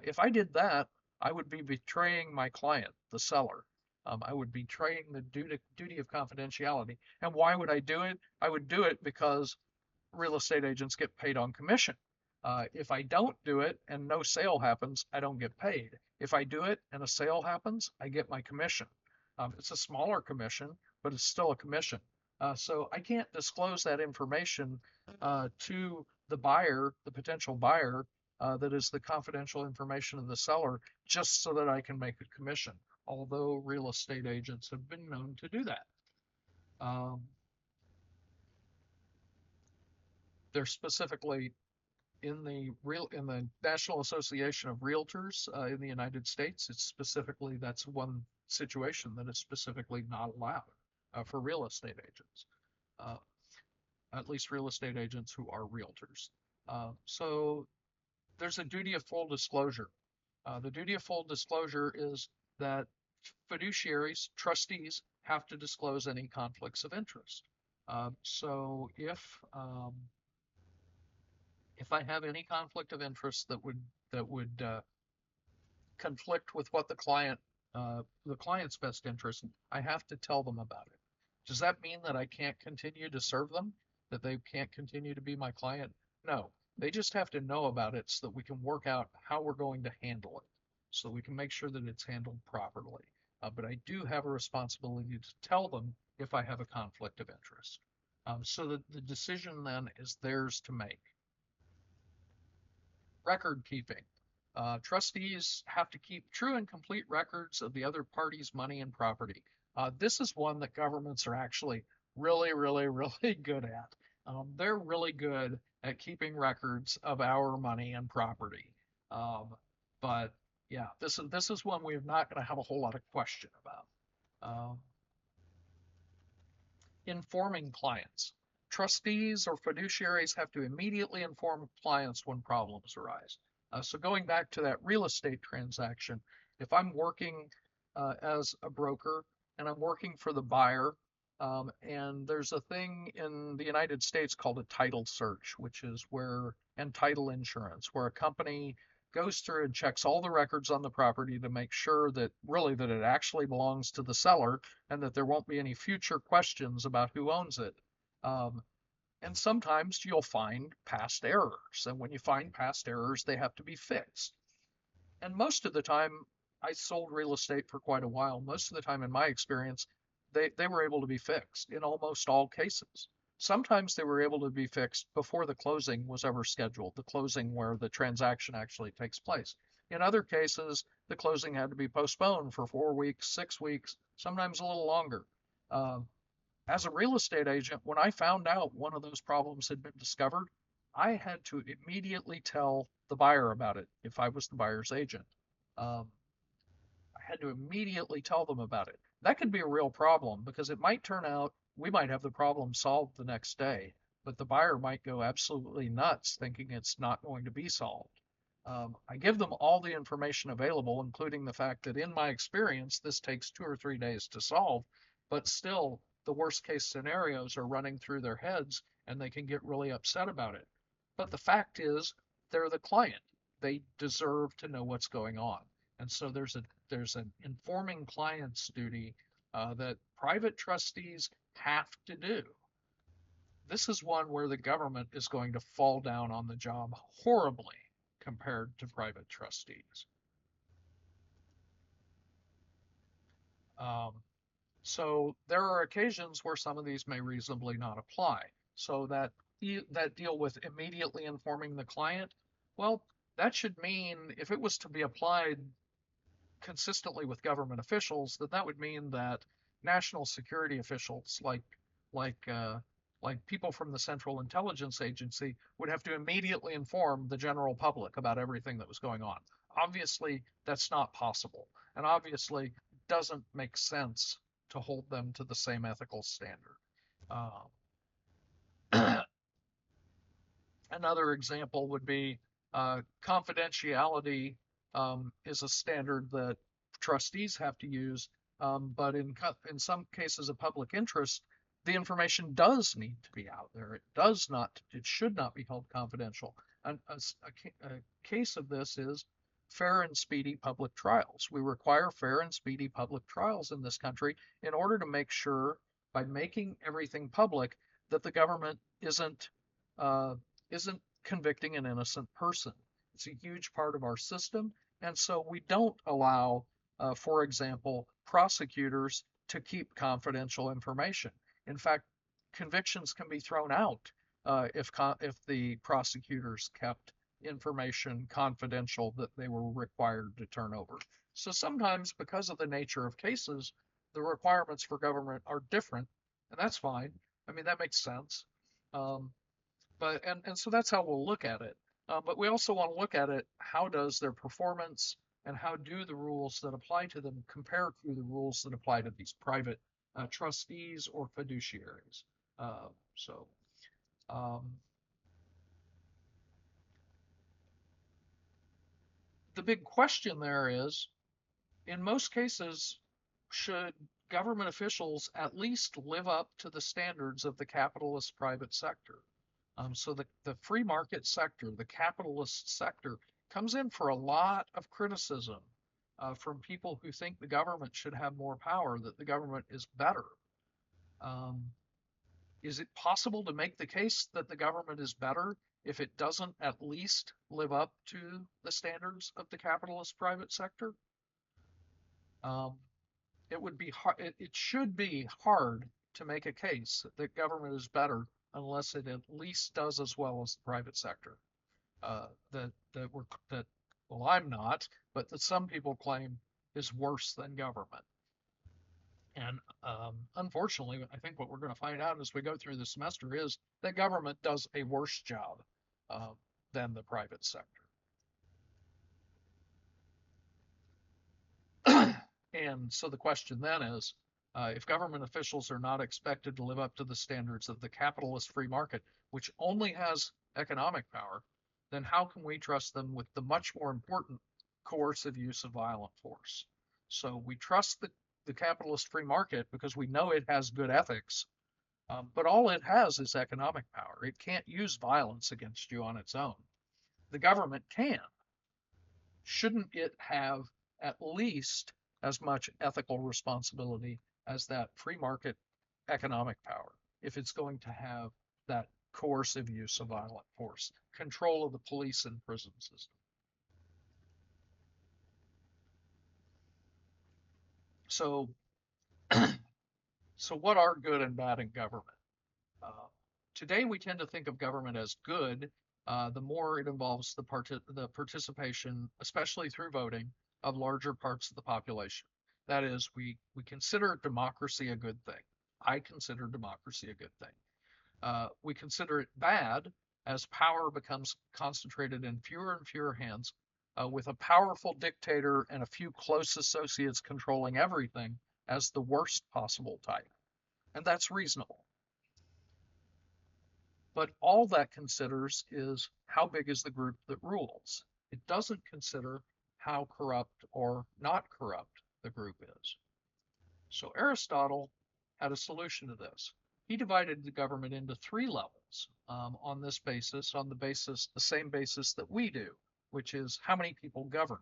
If I did that, I would be betraying my client, the seller. I would be betraying the duty of confidentiality. And why would I do it? I would do it because real estate agents get paid on commission. If I don't do it and no sale happens, I don't get paid. If I do it and a sale happens, I get my commission. It's a smaller commission, but it's still a commission. So I can't disclose that information to the buyer, the potential buyer, that is the confidential information of the seller, just so that I can make a commission. Although real estate agents have been known to do that. Um, they're specifically in the National Association of Realtors in the United States. It's specifically that's one situation that is specifically not allowed for real estate agents, uh, at least real estate agents who are realtors. So there's a duty of full disclosure. The duty of full disclosure is that fiduciaries, trustees, have to disclose any conflicts of interest. So if I have any conflict of interest that would conflict with what the client's best interest, I have to tell them about it. Does that mean that I can't continue to serve them? That they can't continue to be my client? No. They just have to know about it so that we can work out how we're going to handle it, so we can make sure that it's handled properly. But I do have a responsibility to tell them if I have a conflict of interest. So that the decision then is theirs to make. Record keeping. Trustees have to keep true and complete records of the other party's money and property. This is one that governments are actually really, really, really good at. They're really good at keeping records of our money and property. Um, but yeah, this is one we're not going to have a whole lot of question about. Um, Informing clients. Trustees or fiduciaries have to immediately inform clients when problems arise. So going back to that real estate transaction, if I'm working as a broker and I'm working for the buyer, and there's a thing in the United States called a title search, which is where, and title insurance, where a company goes through and checks all the records on the property to make sure that really that it actually belongs to the seller and that there won't be any future questions about who owns it. Um, and sometimes you'll find past errors. And when you find past errors, they have to be fixed. And most of the time, I sold real estate for quite a while. Most of the time, in my experience, they were able to be fixed in almost all cases. Sometimes they were able to be fixed before the closing was ever scheduled, the closing where the transaction actually takes place. In other cases, the closing had to be postponed for 4 weeks, 6 weeks, sometimes a little longer. Uh, as a real estate agent, when I found out one of those problems had been discovered, I had to immediately tell the buyer about it if I was the buyer's agent. Um, I had to immediately tell them about it. That could be a real problem because it might turn out we might have the problem solved the next day, but the buyer might go absolutely nuts thinking it's not going to be solved. I give them all the information available, including the fact that in my experience, this takes 2 or 3 days to solve, but still the worst case scenarios are running through their heads and they can get really upset about it. But the fact is, they're the client. They deserve to know what's going on. And so there's an informing client's duty that private trustees have to do. This is one where the government is going to fall down on the job horribly compared to private trustees. Um, so there are occasions where some of these may reasonably not apply. So that deal with immediately informing the client, well, that should mean if it was to be applied consistently with government officials, then that would mean that national security officials like uh, like people from the Central Intelligence Agency would have to immediately inform the general public about everything that was going on. Obviously, that's not possible, and obviously doesn't make sense to hold them to the same ethical standard. Uh, Another example would be confidentiality is a standard that trustees have to use, but in some cases of public interest, the information does need to be out there. It should not be held confidential. A case of this is fair and speedy public trials. We require fair and speedy public trials in this country in order to make sure, by making everything public, that the government uh, isn't convicting an innocent person. It's a huge part of our system. And so we don't allow, for example, prosecutors to keep confidential information. In fact, convictions can be thrown out if the prosecutors kept information confidential that they were required to turn over. So sometimes, because of the nature of cases, the requirements for government are different, and that's fine. I mean, that makes sense. Um, and so that's how we'll look at it. But we also want to look at it, how does their performance and how do the rules that apply to them compare to the rules that apply to these private trustees or fiduciaries? Uh, so um, the big question there is, in most cases, should government officials at least live up to the standards of the capitalist private sector? So the free market sector, the capitalist sector, comes in for a lot of criticism from people who think the government should have more power, that the government is better. Um, is it possible to make the case that the government is better if it doesn't at least live up to the standards of the capitalist private sector. Um, it would be hard, it should be hard to make a case that government is better unless it at least does as well as the private sector. That well, I'm not, but that some people claim is worse than government. And unfortunately, I think what we're going to find out as we go through the semester is that government does a worse job uh, than the private sector. And so the question then is, if government officials are not expected to live up to the standards of the capitalist free market, which only has economic power, then how can we trust them with the much more important coercive use of violent force? So we trust the capitalist free market because we know it has good ethics, but all it has is economic power. It can't use violence against you on its own. The government can. Shouldn't it have at least as much ethical responsibility as that free market economic power if it's going to have that coercive use of violent force, control of the police and prison system? So, so what are good and bad in government? Uh, Today, we tend to think of government as good the more it involves the participation, especially through voting, of larger parts of the population. That is, we consider democracy a good thing. I consider democracy a good thing. We consider it bad as power becomes concentrated in fewer and fewer hands, with a powerful dictator and a few close associates controlling everything as the worst possible type. And that's reasonable. But all that considers is how big is the group that rules. It doesn't consider how corrupt or not corrupt the group is. So Aristotle had a solution to this. He divided the government into three levels on this basis, the same basis that we do, which is how many people govern.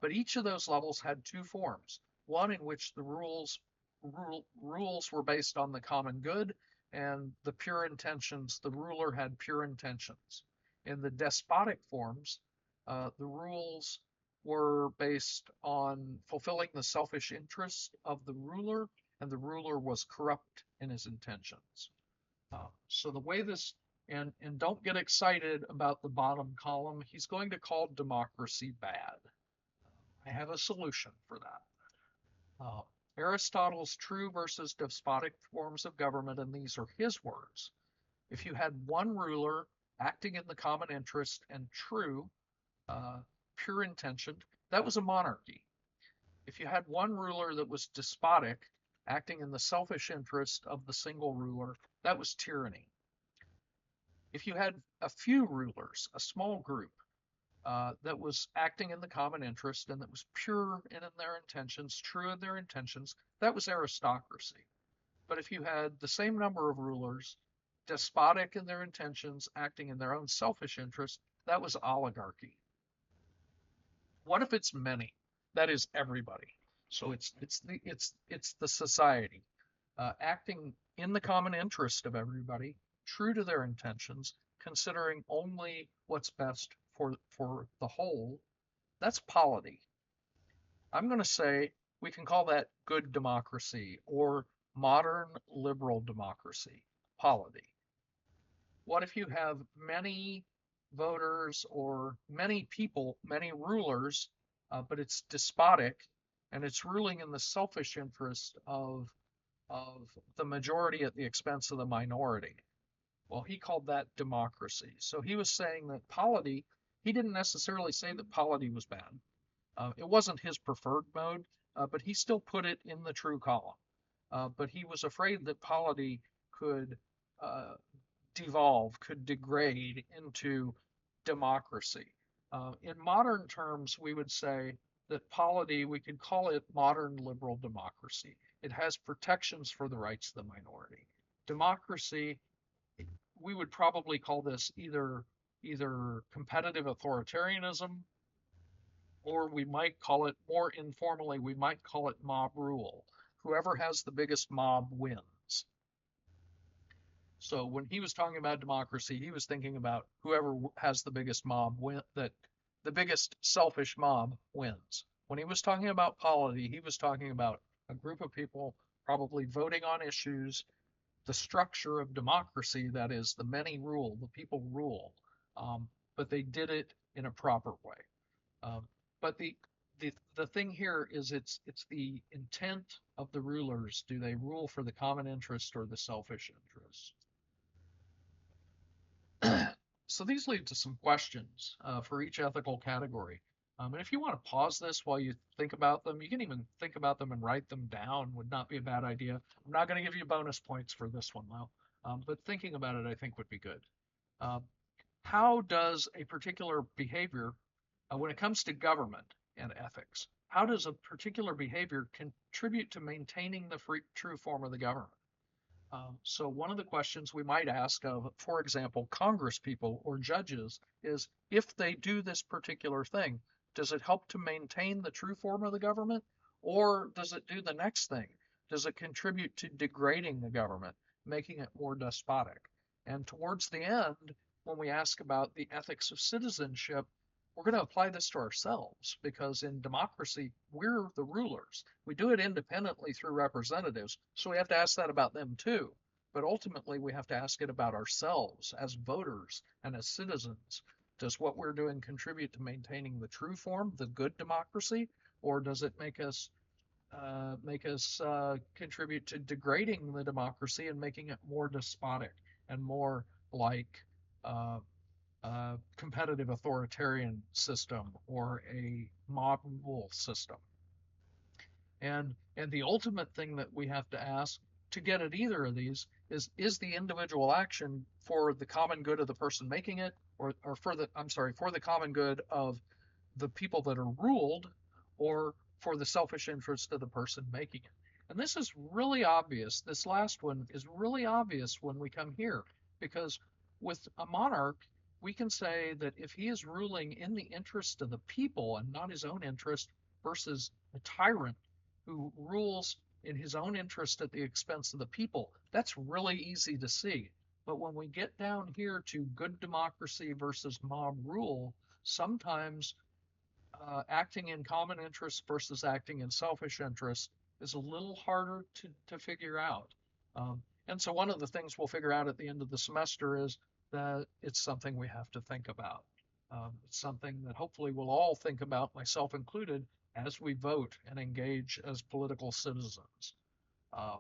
But each of those levels had two forms. One in which the rules were based on the common good, and the pure intentions, the ruler had pure intentions. In the despotic forms, the rules were based on fulfilling the selfish interests of the ruler, and the ruler was corrupt in his intentions. So the way this, and don't get excited about the bottom column, he's going to call democracy bad. I have a solution for that. Uh, Aristotle's true versus despotic forms of government, and these are his words. If you had one ruler acting in the common interest and true, pure intentioned, that was a monarchy. If you had one ruler that was despotic, acting in the selfish interest of the single ruler, that was tyranny. If you had a few rulers, a small group, that was acting in the common interest and that was pure in their intentions, true in their intentions, that was aristocracy. But if you had the same number of rulers, despotic in their intentions, acting in their own selfish interest, that was oligarchy. What if it's many? That is everybody. So it's the society acting in the common interest of everybody, true to their intentions, considering only what's best for the whole. That's polity. I'm going to say we can call that good democracy or modern liberal democracy, polity. What if you have many voters or many people, many rulers, but it's despotic and it's ruling in the selfish interest of the majority at the expense of the minority? Well, he called that democracy. So he was saying that polity, he didn't necessarily say that polity was bad. It wasn't his preferred mode, but he still put it in the true column. But he was afraid that polity could devolve, could degrade into democracy. In modern terms, we would say that polity, we could call it modern liberal democracy. It has protections for the rights of the minority. Democracy, we would probably call this either competitive authoritarianism, or we might call it more informally, we might call it mob rule. Whoever has the biggest mob wins. So when he was talking about democracy, he was thinking about whoever has the biggest mob that the biggest selfish mob wins. When he was talking about polity, he was talking about a group of people probably voting on issues, the structure of democracy, that is, the many rule, the people rule, but they did it in a proper way. Um, but the thing here is it's the intent of the rulers. Do they rule for the common interest or the selfish interest? So these lead to some questions for each ethical category. And if you want to pause this while you think about them, you can even think about them and write them down. Would not be a bad idea. I'm not going to give you bonus points for this one, though. But thinking about it, I think, would be good. Uh, how does a particular behavior, when it comes to government and ethics, how does a particular behavior contribute to maintaining the true form of the government? So one of the questions we might ask of, for example, Congress people or judges is, if they do this particular thing, does it help to maintain the true form of the government? Or does it do the next thing? Does it contribute to degrading the government, making it more despotic? And towards the end, when we ask about the ethics of citizenship, we're going to apply this to ourselves, because in democracy, we're the rulers. We do it independently through representatives, so we have to ask that about them too. But ultimately, we have to ask it about ourselves as voters and as citizens. Does what we're doing contribute to maintaining the true form, the good democracy, or does it make us contribute to degrading the democracy and making it more despotic and more like uh, competitive authoritarian system or a mob rule system? And the ultimate thing that we have to ask to get at either of these is the individual action for the common good of the person making it, or for the, I'm sorry, for the common good of the people that are ruled, or for the selfish interest of the person making it. And this is really obvious. This last one is really obvious when we come here, because with a monarch, we can say that if he is ruling in the interest of the people and not his own interest, versus a tyrant who rules in his own interest at the expense of the people, that's really easy to see. But when we get down here to good democracy versus mob rule, sometimes acting in common interest versus acting in selfish interest is a little harder to figure out. And so one of the things we'll figure out at the end of the semester is that it's something we have to think about. It's something that hopefully we'll all think about, myself included, as we vote and engage as political citizens. Uh,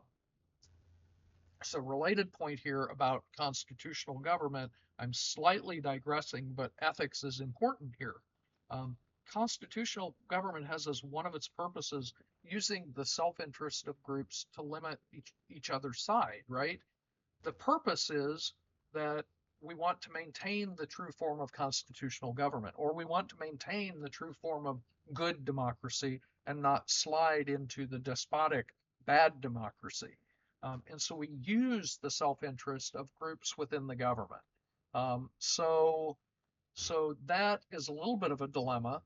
so related point here about constitutional government, I'm slightly digressing, but ethics is important here. Um, Constitutional government has as one of its purposes using the self-interest of groups to limit each other's side, right? The purpose is that we want to maintain the true form of constitutional government, or we want to maintain the true form of good democracy and not slide into the despotic bad democracy. And so we use the self-interest of groups within the government. So that is a little bit of a dilemma,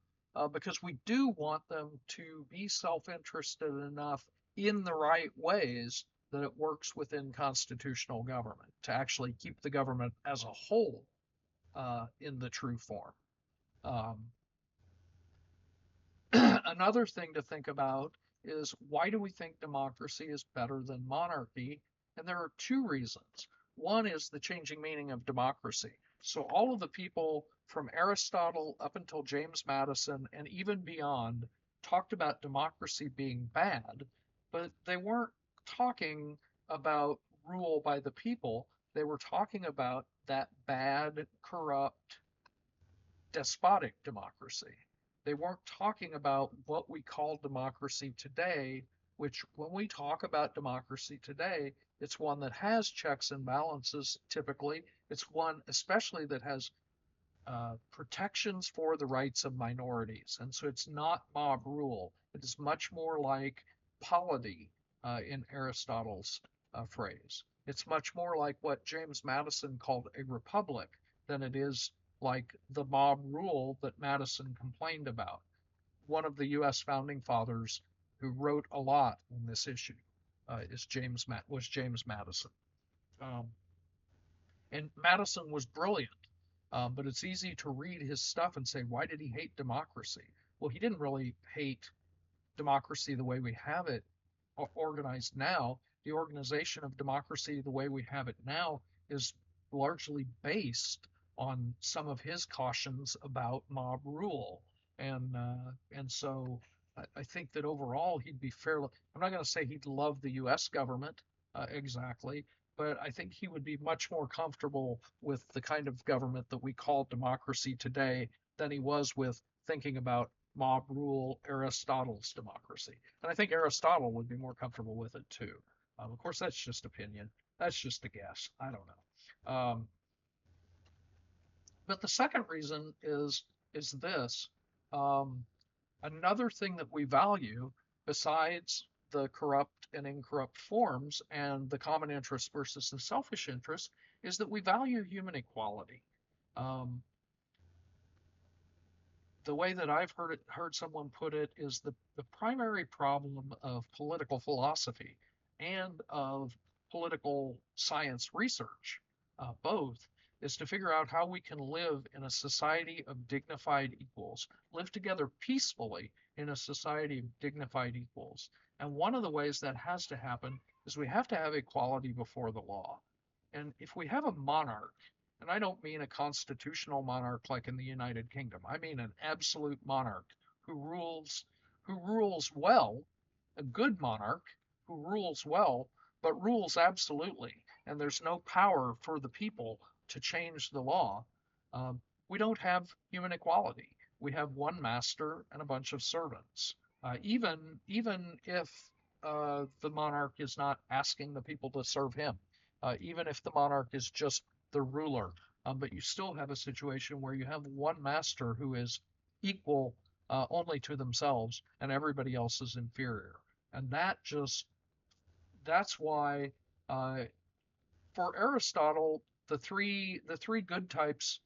because we do want them to be self-interested enough in the right ways that it works within constitutional government to actually keep the government as a whole in the true form. Um, Another thing to think about is, why do we think democracy is better than monarchy? And there are two reasons. One is the changing meaning of democracy. So all of the people from Aristotle up until James Madison and even beyond talked about democracy being bad, but they weren't talking about rule by the people. They were talking about that bad, corrupt, despotic democracy. They weren't talking about what we call democracy today, which, when we talk about democracy today, it's one that has checks and balances typically. It's one especially that has protections for the rights of minorities. And so it's not mob rule. It is much more like polity in Aristotle's phrase. It's much more like what James Madison called a republic than it is like the mob rule that Madison complained about. One of the U.S. founding fathers who wrote a lot on this issue was James Madison. Um, And Madison was brilliant, but it's easy to read his stuff and say, why did he hate democracy? Well, he didn't really hate democracy the way we have it organized now. The organization of democracy the way we have it now is largely based on some of his cautions about mob rule, and so I think that overall he'd be fairly. I'm not going to say he'd love the U.S. government exactly, but I think he would be much more comfortable with the kind of government that we call democracy today than he was with thinking about mob rule, Aristotle's democracy. And I think Aristotle would be more comfortable with it too. Of course, that's just opinion. That's just a guess. I don't know. But the second reason is this. Um, Another thing that we value, besides the corrupt and incorrupt forms and the common interest versus the selfish interest, is that we value human equality. Um, the way that I've heard someone put it is the primary problem of political philosophy and of political science research, both, is to figure out how we can live in a society of dignified equals, live together peacefully in a society of dignified equals. And one of the ways that has to happen is we have to have equality before the law. And if we have a monarch, and I don't mean a constitutional monarch like in the United Kingdom, I mean an absolute monarch who rules well, a good monarch who rules well, but rules absolutely, and there's no power for the people to change the law. Um, we don't have human equality. We have one master and a bunch of servants. Even if the monarch is not asking the people to serve him, even if the monarch is just the ruler. But you still have a situation where you have one master who is equal only to themselves and everybody else is inferior. And that's why uh, for Aristotle, the three good types,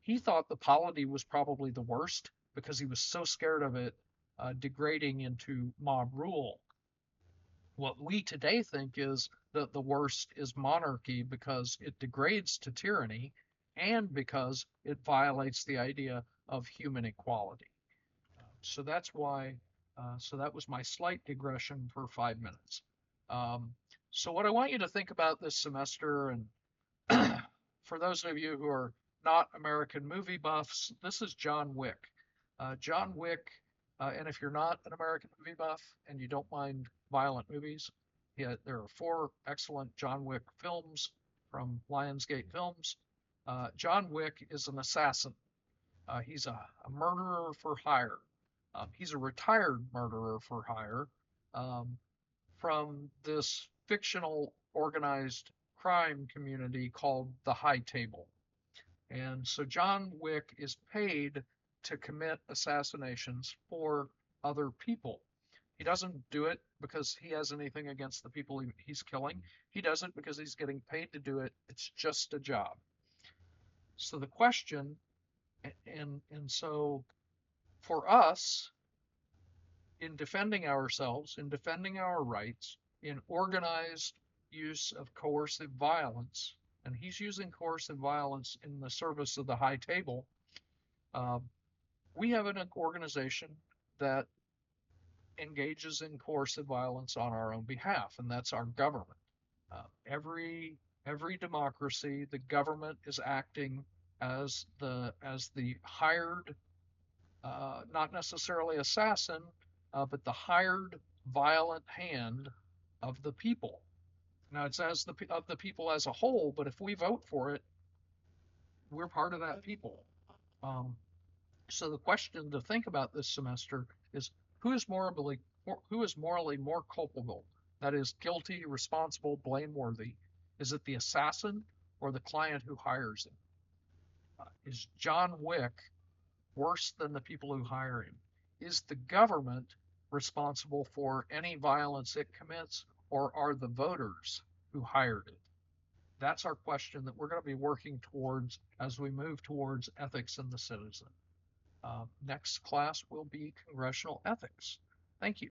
he thought the polity was probably the worst because he was so scared of it degrading into mob rule. What we today think is that the worst is monarchy because it degrades to tyranny and because it violates the idea of human equality. So that's why, so that was my slight digression for 5 minutes. Um, so what I want you to think about this semester, and for those of you who are not American movie buffs, this is John Wick. John Wick, and if you're not an American movie buff and you don't mind violent movies, yeah, there are 4 excellent John Wick films from Lionsgate Films. John Wick is an assassin. He's a murderer for hire. He's a retired murderer for hire um, from this fictional organized crime community called the High Table. And so John Wick is paid to commit assassinations for other people. He doesn't do it because he has anything against the people he's killing. He does it because he's getting paid to do it. It's just a job. So the question, and so for us, in defending ourselves, in defending our rights, in organized use of coercive violence, and he's using coercive violence in the service of the High Table, uh, we have an organization that engages in coercive violence on our own behalf, and that's our government. Every democracy, the government is acting as the hired, not necessarily assassin, but the hired violent hand of the people. Now it's as the of the people as a whole, but if we vote for it, we're part of that people. Um, so the question to think about this semester is who is morally more culpable? That is guilty, responsible, blameworthy. Is it the assassin or the client who hires him? Is John Wick worse than the people who hire him? Is the government responsible for any violence it commits, or are the voters who hired it? That's our question that we're going to be working towards as we move towards ethics in the citizen. Next class will be congressional ethics. Thank you.